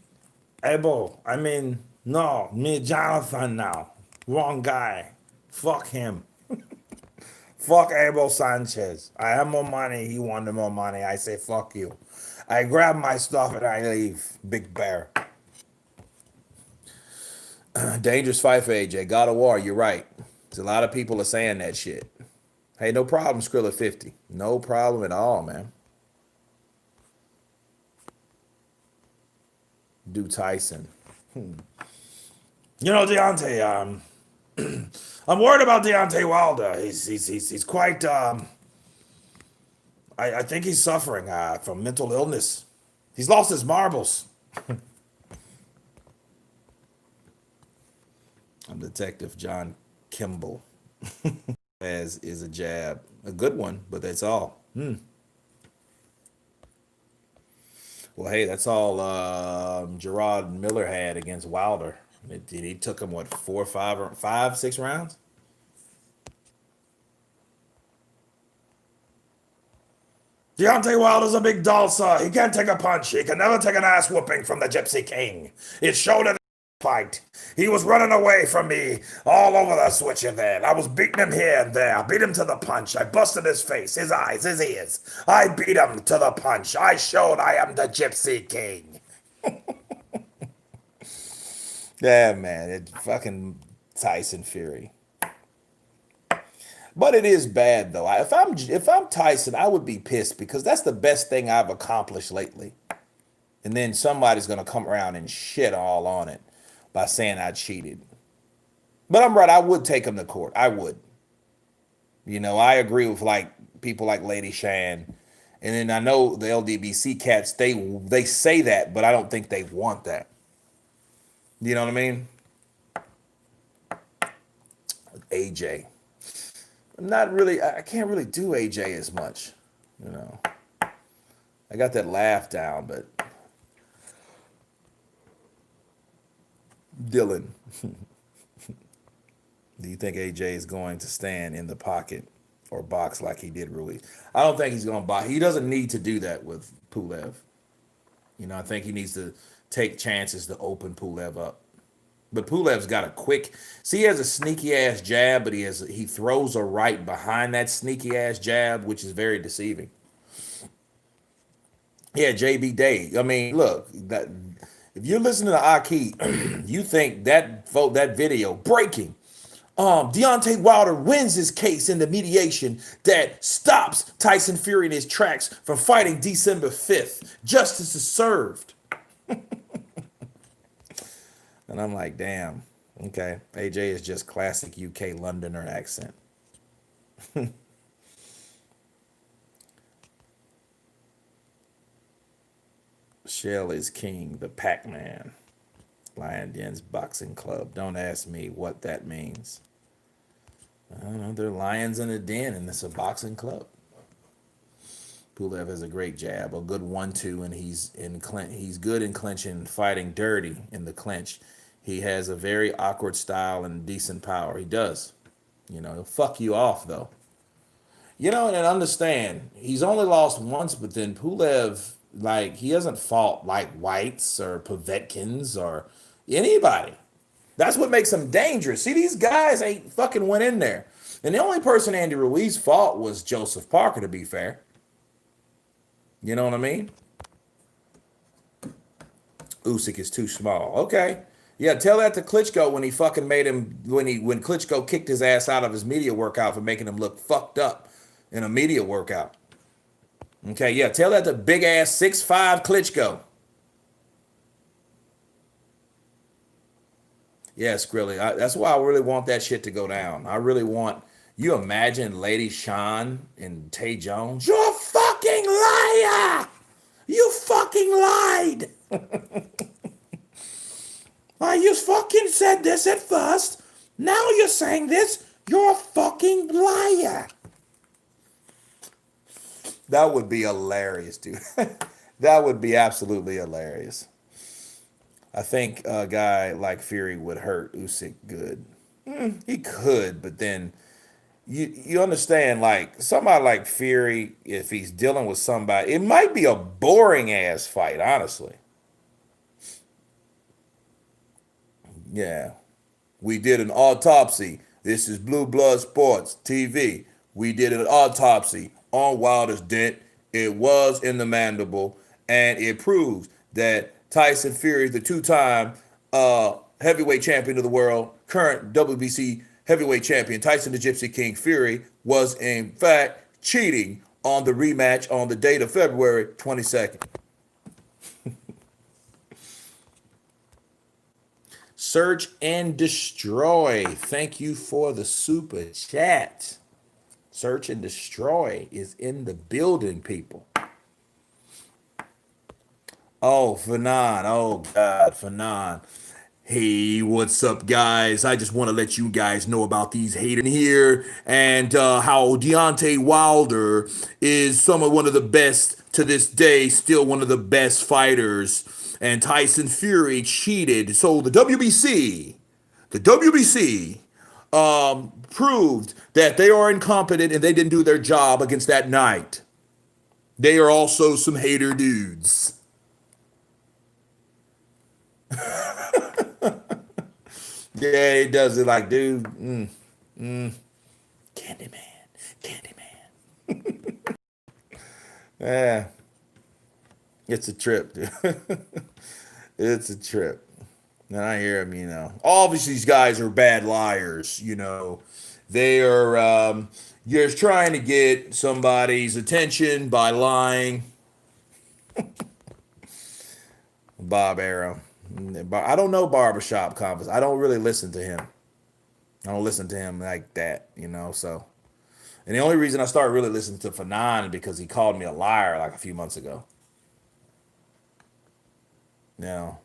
Abel. Me, Jonathan now. Wrong guy. Fuck him. Fuck Abel Sanchez. I have more money. He wanted more money. I say, fuck you. I grab my stuff and I leave. Big Bear. Dangerous fight for AJ. God of War, you're right. There's a lot of people are saying that shit. Hey, no problem, Skrilla 50. No problem at all, man. Do Tyson. You know, Deontay, I'm worried about Deontay Wilder. He's quite, I think he's suffering from mental illness. He's lost his marbles. I'm Detective John Kimball. As is a jab. A good one, but that's all. Well, hey, that's all Gerard Miller had against Wilder. He took him, what, 6 rounds? Deontay Wilder's a big doll, sir. He can't take a punch. He can never take an ass whooping from the Gypsy King. It showed in the fight. He was running away from me all over the switcher there. I was beating him here and there. I beat him to the punch. I busted his face, his eyes, his ears. I beat him to the punch. I showed I am the Gypsy King. Yeah, man. It fucking Tyson Fury. But it is bad, though. If I'm Tyson, I would be pissed, because that's the best thing I've accomplished lately. And then somebody's going to come around and shit all on it by saying I cheated. But I'm right. I would take him to court. I would. You know, I agree with people like Lady Shan. And then I know the LDBC cats, they say that, but I don't think they want that. You know what I mean? AJ. Not really. I can't really do AJ as much. You know. I got that laugh down, but Dylan. Do you think AJ is going to stand in the pocket or box like he did Ruiz? I don't think he's going to box. He doesn't need to do that with Pulev. You know, I think he needs to take chances to open Pulev up. But Pulev's got a quick. See, he has a sneaky ass jab, but he throws a right behind that sneaky ass jab, which is very deceiving. Yeah, JB Day. I mean, look, that if you're listening to Aki, you think that video breaking. Deontay Wilder wins his case in the mediation that stops Tyson Fury in his tracks from fighting December 5th. Justice is served. And I'm like, damn. Okay. AJ is just classic UK Londoner accent. Shell is king, the Pac-Man. Lion Den's Boxing Club. Don't ask me what that means. I don't know. They're lions in a den, and it's a boxing club. Pulev has a great jab, a good 1-2, and he's good in clinching, fighting dirty in the clinch. He has a very awkward style and decent power. He does. He'll fuck you off though. And understand, he's only lost once, but then Pulev, like, he hasn't fought like Whites or Povetkins or anybody. That's what makes him dangerous. See, these guys ain't fucking went in there. And the only person Andy Ruiz fought was Joseph Parker, to be fair. You know what I mean? Usyk is too small. Okay. Yeah, tell that to Klitschko when he fucking made him when Klitschko kicked his ass out of his media workout for making him look fucked up in a media workout. Okay, yeah, tell that to big ass 6'5" Klitschko. Yeah, Skrilly. That's why I really want that shit to go down. I really want. You imagine Lady Sean and Tay Jones? You're a fucking liar! You fucking lied! You fucking said this at first. Now you're saying this. You're a fucking liar. That would be hilarious, dude. That would be absolutely hilarious. I think a guy like Fury would hurt Usyk good. He could, but then you understand, like, somebody like Fury, if he's dealing with somebody, it might be a boring ass fight, honestly. Yeah. We did an autopsy. This is Blue Blood Sports TV. We did an autopsy on Wilder's dent. It was in the mandible, and it proves that Tyson Fury, the two-time heavyweight champion of the world, current WBC heavyweight champion, Tyson the Gypsy King Fury, was in fact cheating on the rematch on the date of February 22nd. Search and Destroy. Thank you for the super chat. Search and Destroy is in the building, people. Oh, Fanon. Oh, God, Fanon. Hey, what's up, guys? I just want to let you guys know about these haters here and how Deontay Wilder is one of the best to this day, still one of the best fighters. And Tyson Fury cheated. So the WBC proved that they are incompetent and they didn't do their job against that night. They are also some hater dudes. Yeah, he does it like, dude, Candyman. Yeah, it's a trip, dude. It's a trip. And I hear him, obviously these guys are bad liars, They are just trying to get somebody's attention by lying. Bob Arrow. I don't know barbershop convers. I don't really listen to him. I don't listen to him like that, so. And the only reason I started really listening to Fanon is because he called me a liar like a few months ago. Now,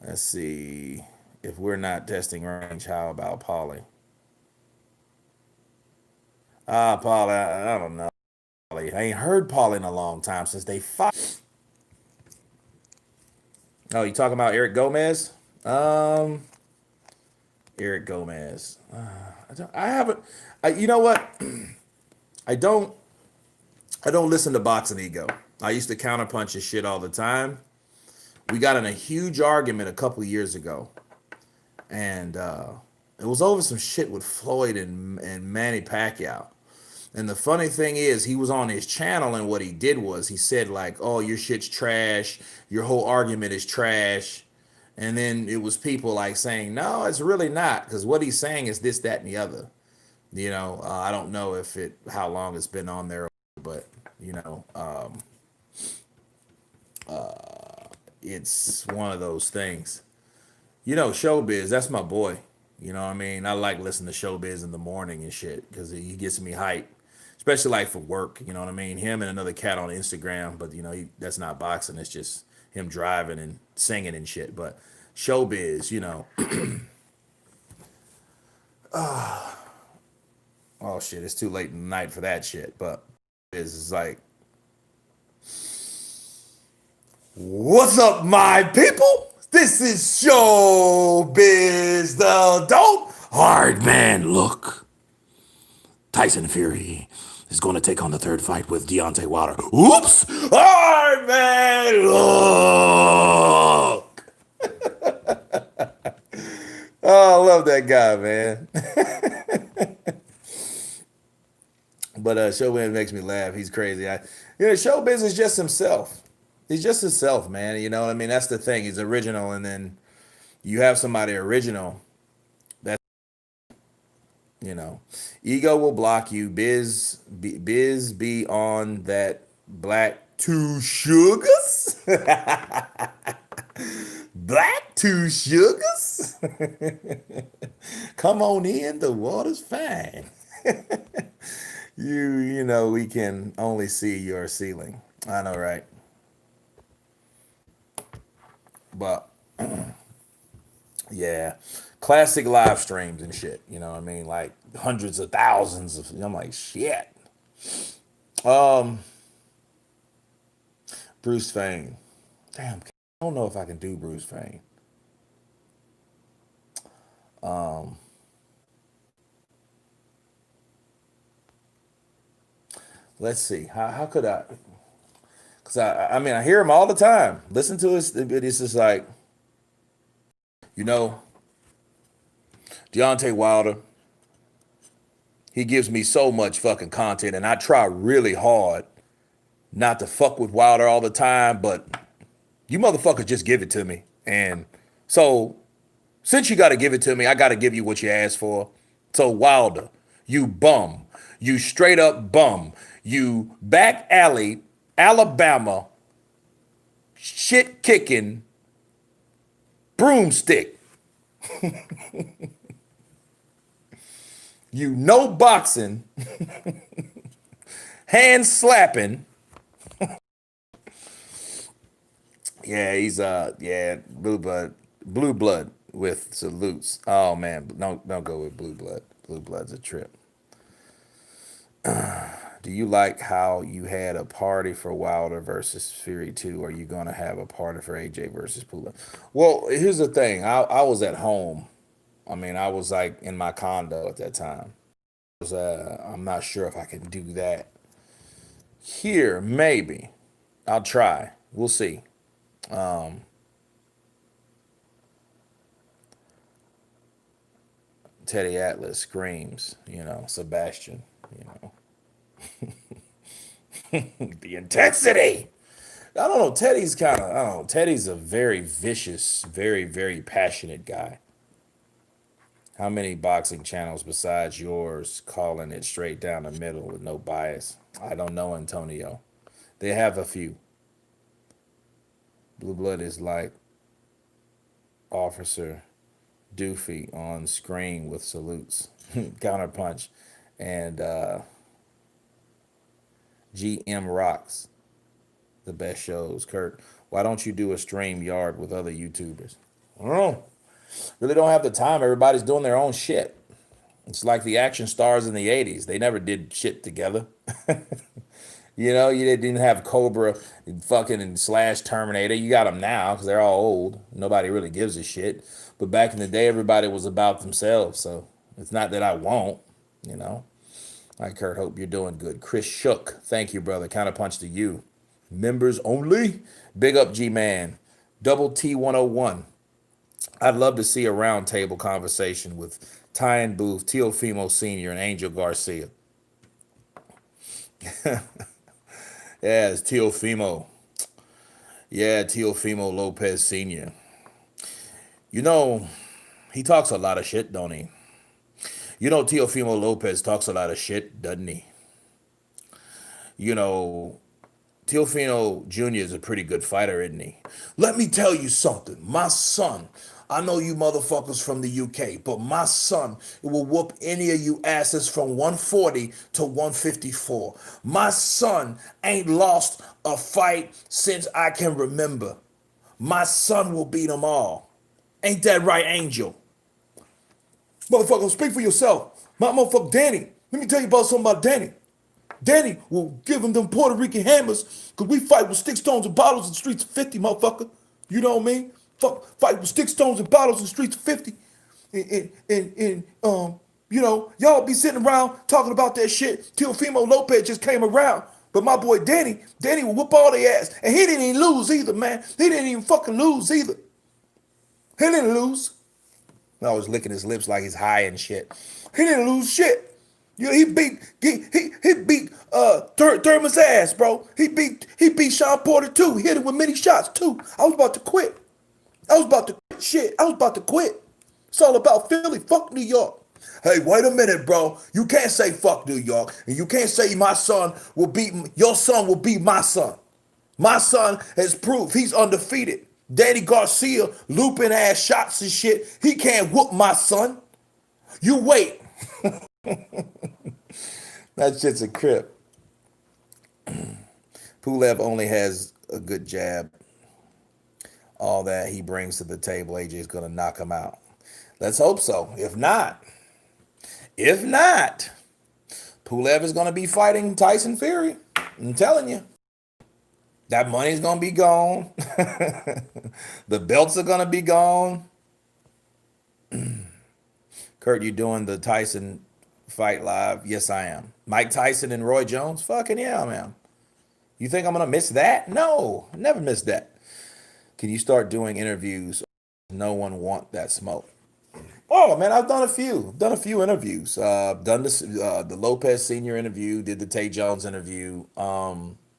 let's see. If we're not testing range, how about Paulie? Paulie, I don't know. I ain't heard Paulie in a long time since they fought. Oh, you talking about Eric Gomez? Eric Gomez. I haven't. You know what? I don't listen to Boxing Ego. I used to counterpunch his shit all the time. We got in a huge argument a couple years ago, and it was over some shit with Floyd and Manny Pacquiao. And the funny thing is, he was on his channel, and what he did was he said, like, oh, your shit's trash. Your whole argument is trash. And then it was people like saying, no, it's really not, because what he's saying is this, that, and the other. I don't know how long it's been on there, but it's one of those things. You know, Showbiz, that's my boy. You know what I mean? I like listening to Showbiz in the morning and shit because he gets me hype, especially like for work. You know what I mean? Him and another cat on Instagram, but you know, that's not boxing. It's just him driving and singing and shit. But Showbiz, you know, oh shit, it's too late in the night for that shit. But it's like, what's up, my people? This is Showbiz, the dope hard man. Look, Tyson Fury is going to take on the third fight with Deontay Wilder. Oops! Hard man, look! Oh, I love that guy, man. But Showbiz makes me laugh. He's crazy. Showbiz is just himself. He's just himself, man. You know what I mean? That's the thing. He's original, and then you have somebody original. That's, you know, ego will block you. Biz be on that black two sugars. Black two sugars. Come on in. The water's fine. You know, we can only see your ceiling. I know, right? But yeah, classic live streams and shit. You know what I mean? Like hundreds of thousands of. I'm like shit. Um, Bruce Fane. Damn, I don't know if I can do Bruce Fane. Let's see. How could I? Because I mean I hear him all the time. Listen to his. It's just like, you know, Deontay Wilder. He gives me so much fucking content, and I try really hard not to fuck with Wilder all the time, but you motherfuckers just give it to me. And so, since you got to give it to me, I got to give you what you asked for. So, Wilder, you bum. You straight up bum. You back alley, Alabama, shit kicking, broomstick. You no boxing, hand slapping. Yeah, he's yeah, blue blood with salutes. Oh man, don't go with blue blood. Blue blood's a trip. Do you like how you had a party for Wilder versus Fury 2? Are you gonna have a party for AJ versus Pula? Well, here's the thing. I was at home. I mean, I was like in my condo at that time. I'm not sure if I can do that here. Maybe I'll try. We'll see. Teddy Atlas screams, you know, Sebastian, you know, the intensity. I don't know. Teddy's kind of, I don't know. Teddy's a very vicious, very, very passionate guy. How many boxing channels besides yours calling it straight down the middle with no bias? I don't know, Antonio. They have a few. Blue Blood is like Officer Doofy on screen with salutes, counterpunch, and GM Rocks, the best shows. Kurt, why don't you do a stream yard with other YouTubers? I don't know. Really don't have the time. Everybody's doing their own shit. It's like the action stars in the 80s. They never did shit together. You know, you didn't have Cobra and fucking and Slash Terminator. You got them now because they're all old. Nobody really gives a shit. But back in the day, everybody was about themselves. So it's not that I won't, you know. All right, Kurt, hope you're doing good. Chris Shook, thank you, brother. Counterpunch to you. Members only. Big up, G-Man. Double T101. I'd love to see a roundtable conversation with Tyan Booth, Teofimo Sr., and Angel Garcia. Yeah, it's Teofimo. Yeah, Teofimo Lopez Sr. You know, he talks a lot of shit, don't he? You know, Teofimo Lopez talks a lot of shit, doesn't he? You know, Teofimo Jr. is a pretty good fighter, isn't he? Let me tell you something. My son, I know you motherfuckers from the UK, but my son will whoop any of you asses from 140 to 154. My son ain't lost a fight since I can remember. My son will beat them all. Ain't that right, Angel? Motherfucker, speak for yourself. My motherfucker Danny. Let me tell you about something about Danny. Danny will give him them Puerto Rican hammers, because we fight with sticks, stones, and bottles in the streets of 50, motherfucker. You know what I mean? Fight with sticks, stones, and bottles in the streets of 50. Y'all be sitting around talking about that shit. Teofimo Lopez just came around. But my boy Danny will whoop all their ass. And he didn't even lose either, man. He didn't even fucking lose either. He didn't lose. I was licking his lips like he's high and shit. He didn't lose shit. He beat Thurman's ass, bro. He beat Sean Porter too. He hit him with many shots too. I was about to quit. I was about to quit shit. I was about to quit. It's all about Philly. Fuck New York. Hey, wait a minute, bro. You can't say fuck New York, and you can't say your son will beat my son. My son has proved he's undefeated. Danny Garcia looping ass shots and shit. He can't whoop my son. You wait. That shit's a crip. Pulev only has a good jab. All that he brings to the table, AJ is going to knock him out. Let's hope so. If not, Pulev is going to be fighting Tyson Fury. I'm telling you. That money's going to be gone. The belts are going to be gone. Kurt, you doing the Tyson fight live? Yes, I am. Mike Tyson and Roy Jones? Fucking yeah, man. You think I'm going to miss that? No, never miss that. Can you start doing interviews? No one want that smoke. Oh, man, I've done a few. Done a few interviews. Done this, the Lopez Sr. interview, did the Tay Jones interview.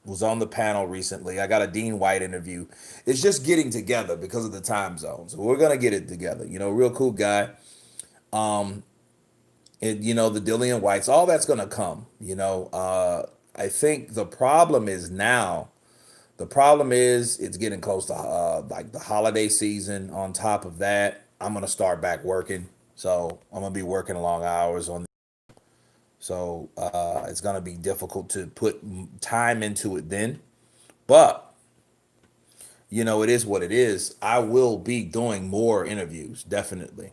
Was on the panel recently. I got a Dean White interview. It's just getting together because of the time zones. We're going to get it together. Real cool guy. The Dillian Whites, all that's going to come. I think the problem is it's getting close to like the holiday season. On top of that, I'm going to start back working. So I'm going to be working long hours on. So it's going to be difficult to put time into it then. But, it is what it is. I will be doing more interviews, definitely.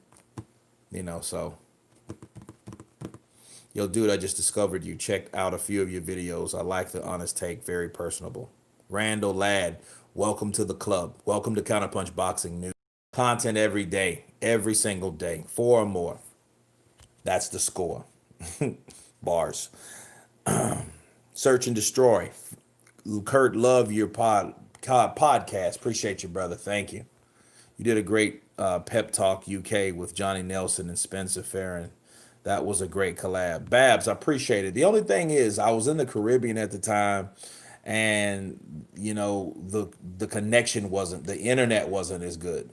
So. Yo, dude, I just discovered you. Checked out a few of your videos. I like the honest take. Very personable. Randall Ladd, welcome to the club. Welcome to Counterpunch Boxing News. Content every day, every single day. 4 or more. That's the score. Bars. Search and Destroy. Kurt, love your podcast. Appreciate you, brother. Thank you. You did a great Pep Talk UK with Johnny Nelson and Spencer Farron. That was a great collab. Babs, I appreciate it. The only thing is, I was in the Caribbean at the time, and the connection wasn't, the internet wasn't as good.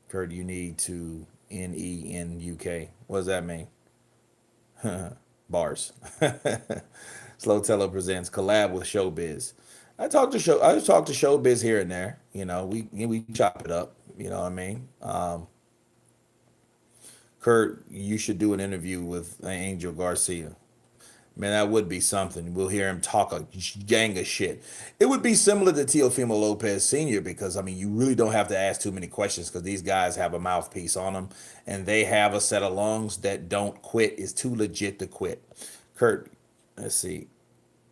Kurt, you need to NE in UK. What does that mean? Bars. Slow Teller presents collab with Showbiz. I talk to Showbiz here and there. We chop it up. You know what I mean? Kurt, you should do an interview with Angel Garcia. Man, that would be something. We'll hear him talk a gang of shit. It would be similar to Teofimo Lopez Sr. because, you really don't have to ask too many questions because these guys have a mouthpiece on them and they have a set of lungs that don't quit. It's too legit to quit. Kurt, let's see.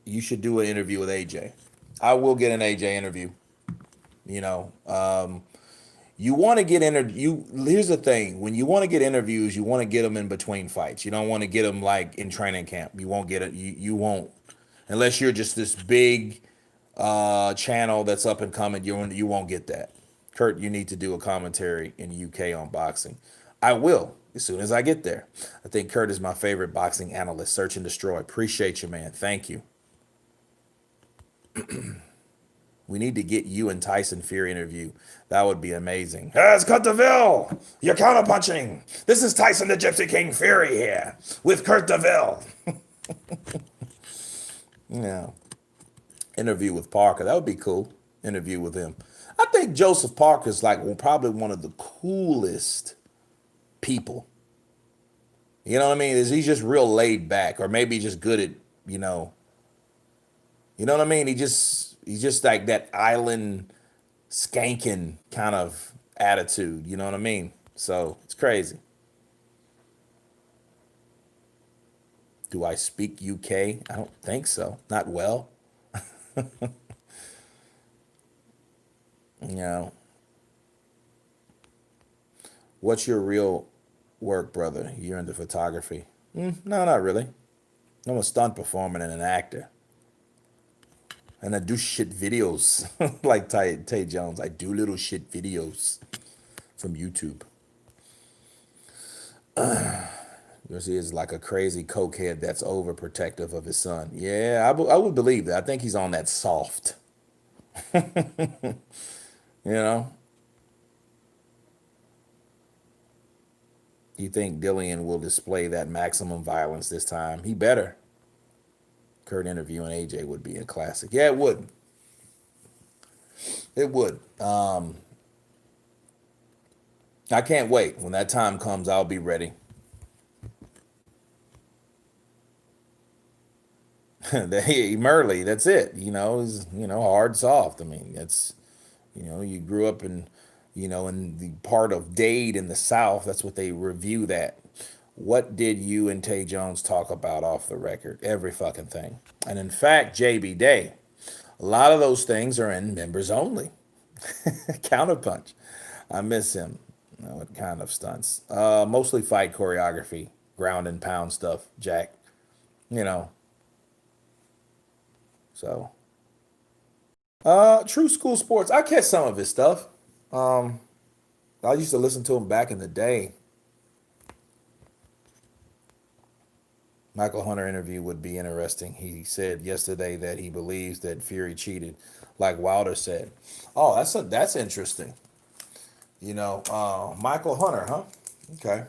You should do an interview with AJ. I will get an AJ interview. You want to get here's the thing. When you want to get interviews, you want to get them in between fights. You don't want to get them like in training camp. You won't get it. You won't. Unless you're just this big channel that's up and coming, you won't get that. Kurt, you need to do a commentary in UK on boxing. I will, as soon as I get there. I think Kurt is my favorite boxing analyst. Search and Destroy. Appreciate you, man. Thank you. We need to get you and Tyson Fury interview. That would be amazing. It's Kurt DeVille. You're counterpunching. This is Tyson the Gypsy King Fury here with Kurt DeVille. Yeah. Interview with Parker. That would be cool. Interview with him. I think Joseph Parker's like probably one of the coolest people. You know what I mean? Is he just real laid back, or maybe just good at you know, you know what I mean? He's just like that island skanking kind of attitude. You know what I mean? So it's crazy. Do I speak UK? I don't think so. Not well. You know, what's your real work, brother? You're into photography. No, not really. I'm a stunt performer and an actor. And I do shit videos like Tay Jones. I do little shit videos from YouTube. Because he is like a crazy cokehead that's overprotective of his son. Yeah, I would believe that. I think he's on that soft. You know? You think Dillian will display that maximum violence this time? He better. Kurt interviewing AJ would be a classic. Yeah, it would. It would. I can't wait. When that time comes, I'll be ready. Murley, that's it. Is hard, soft. I mean, that's you grew up in the part of Dade in the South. That's what they review that. What did you and Tay Jones talk about off the record? Every fucking thing. And in fact, JB Day, a lot of those things are in members only. Counterpunch. I miss him. What kind of stunts? Mostly fight choreography, ground and pound stuff, Jack. You know, so True School Sports. I catch some of his stuff. Um, I used to listen to him back in the day. Michael Hunter interview would be interesting. He said yesterday that he believes that Fury cheated, like Wilder said. Oh, that's interesting. Michael Hunter, huh? Okay.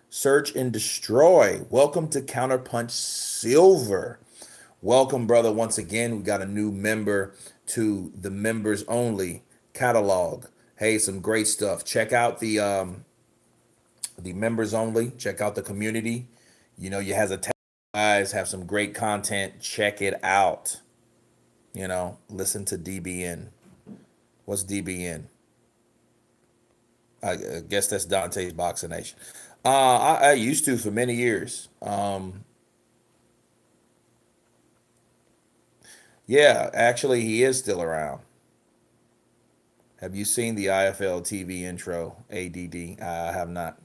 Search and Destroy. Welcome to Counterpunch Silver. Welcome, brother. Once again, we got a new member to the members only catalog. Hey, some great stuff. Check out the members only. Check out the community. You has a guys have some great content. Check it out. Listen to DBN. What's DBN? I guess that's Dante's Boxing Nation. I used to for many years. Yeah, actually, he is still around. Have you seen the IFL TV intro? ADD. I have not.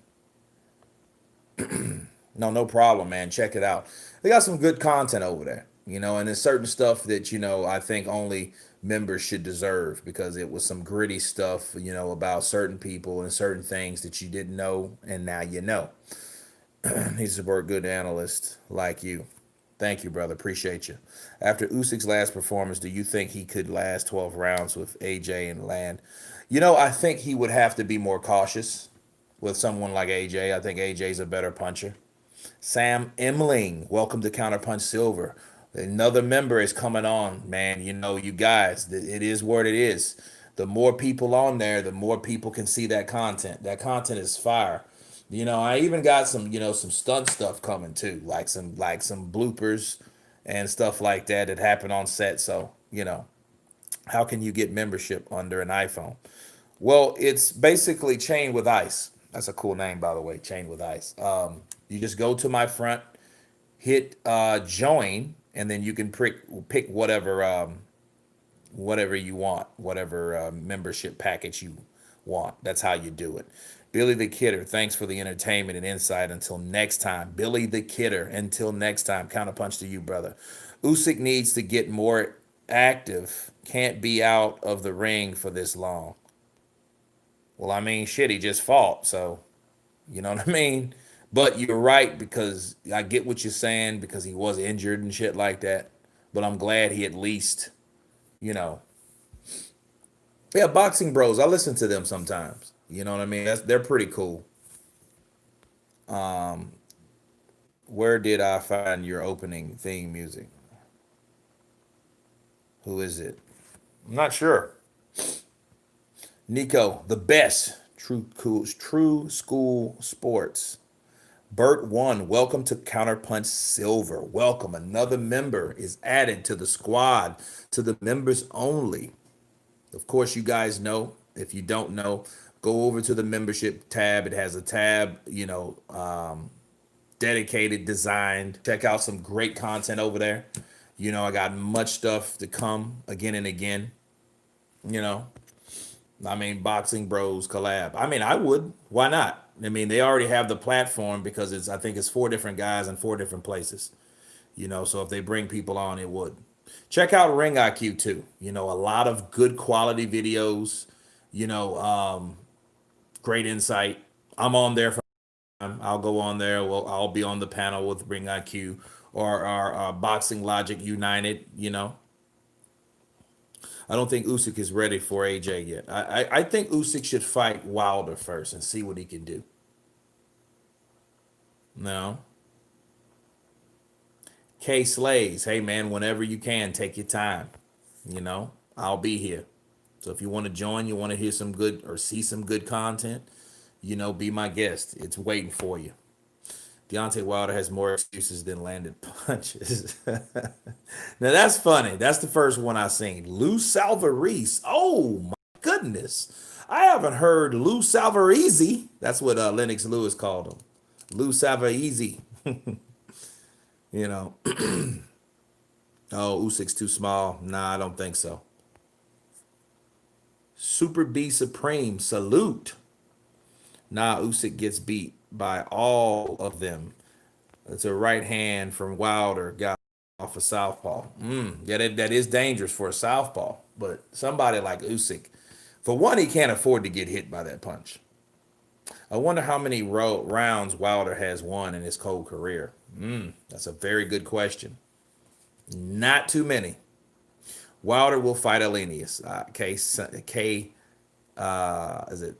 No, no problem, man. Check it out. They got some good content over there, and there's certain stuff that, I think only members should deserve because it was some gritty stuff, about certain people and certain things that you didn't know, and now you know. He's a very good analyst like you. Thank you, brother. Appreciate you. After Usyk's last performance, do you think he could last 12 rounds with AJ and land? I think he would have to be more cautious with someone like AJ. I think AJ's a better puncher. Sam Emling, welcome to Counterpunch Silver. Another member is coming on, man. You guys, it is what it is. The more people on there, the more people can see that content. That content is fire. I even got some stunt stuff coming too, like some bloopers and stuff like that happen on set. So, how can you get membership under an iPhone? Well, it's basically Chain with Ice. That's a cool name, by the way, Chain with Ice. You just go to my front, hit join, and then you can pick whatever you want, whatever membership package you want. That's how you do it. Billy the Kidder, thanks for the entertainment and insight. Until next time, Billy the Kidder. Until next time, counterpunch to you, brother. Usyk needs to get more active. Can't be out of the ring for this long. Well, I mean, shit, he just fought, so you know what I mean. But you're right because I get what you're saying because he was injured and shit like that. But I'm glad he at least, you know, yeah, Boxing Bros. I listen to them sometimes. You know what I mean? They're pretty cool. Where did I find your opening theme music? Who is it? I'm not sure. Nico, the best. True school sports. Bert one, welcome to Counterpunch Silver. Welcome. Another member is added to the squad, to the members only. Of course, you guys know. If you don't know, go over to the membership tab. It has a tab, dedicated, designed. Check out some great content over there. I got much stuff to come again and again. You know, Boxing Bros collab. I would. Why not? They already have the platform because I think it's four different guys in four different places. So if they bring people on, it would. Check out Ring IQ too. A lot of good quality videos. You know, great insight. I'm on there for. I'll go on there. Well, I'll be on the panel with Ring IQ or our Boxing Logic United. I don't think Usyk is ready for AJ yet. I think Usyk should fight Wilder first and see what he can do. No. K Slays, hey man, whenever you can, take your time. I'll be here. So if you want to join, you want to hear some good or see some good content, be my guest. It's waiting for you. Deontay Wilder has more excuses than landed punches. Now that's funny. That's the first one I seen. Lou Salvarese. Oh my goodness. I haven't heard Lou Salvarese. That's what Lennox Lewis called him. Lou Salvarese. you know. Oh, Usyk's too small. Nah, I don't think so. Super B Supreme. Salute. Nah, Usyk gets beat by all of them. It's a right hand from Wilder, got off a southpaw. Yeah, that is dangerous for a southpaw. But somebody like Usyk, for one, he can't afford to get hit by that punch. I wonder how many rounds Wilder has won in his cold career. That's a very good question. Not too many. Wilder will fight Elenius. Is it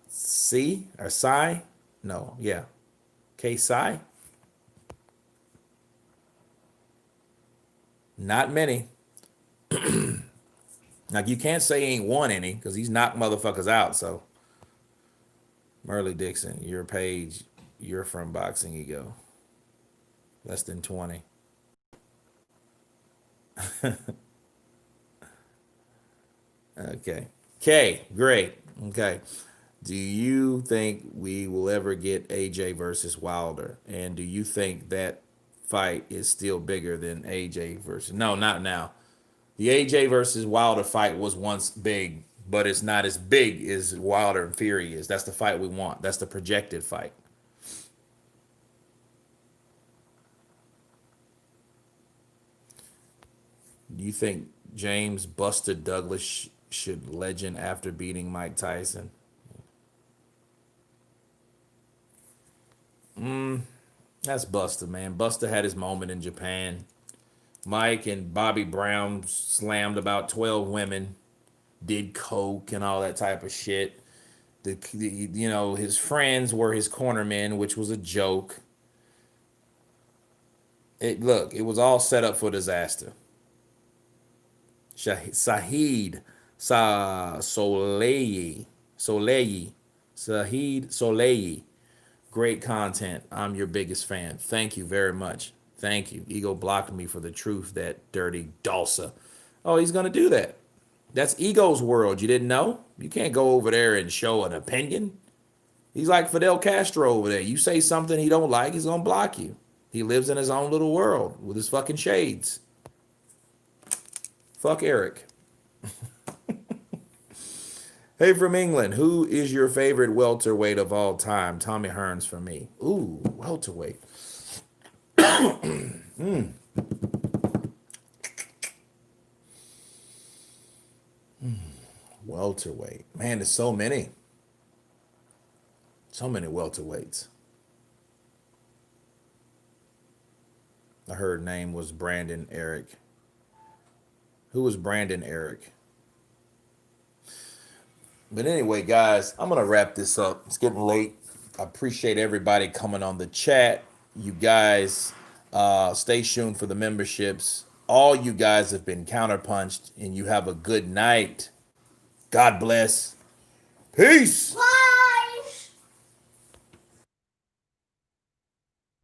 C or Psy? No, yeah. K Psy? Not many. Like you can't say he ain't won any because he's knocked motherfuckers out. So Merle Dixon, your page, you're from Boxing Ego. Less than 20. Okay. K, great. Okay. Do you think we will ever get AJ versus Wilder? And do you think that fight is still bigger than AJ versus? No, not now. The AJ versus Wilder fight was once big, but it's not as big as Wilder and Fury is. That's the fight we want. That's the projected fight. Do you think James Buster Douglas should legend after beating Mike Tyson? That's Buster, man. Buster had his moment in Japan. Mike and Bobby Brown slammed about 12 women, did coke and all that type of shit. His friends were his cornermen, which was a joke. It was all set up for disaster. Sahid Soleil, Sahid Soleil. Great content. I'm your biggest fan. Thank you very much. Thank you. Ego blocked me for the truth, that dirty Dulce. Oh, he's going to do that. That's Ego's world. You didn't know? You can't go over there and show an opinion. He's like Fidel Castro over there. You say something he don't like, he's going to block you. He lives in his own little world with his fucking shades. Fuck Eric. Hey, from England, who is your favorite welterweight of all time? Tommy Hearns for me. Ooh, welterweight. Welterweight. Man, there's so many. So many welterweights. I heard name was Brandon Eric. Who was Brandon Eric? But anyway, guys, I'm gonna wrap this up. It's getting late. I appreciate everybody coming on the chat. You guys, stay tuned for the memberships. All you guys have been counterpunched, and you have a good night. God bless. Peace.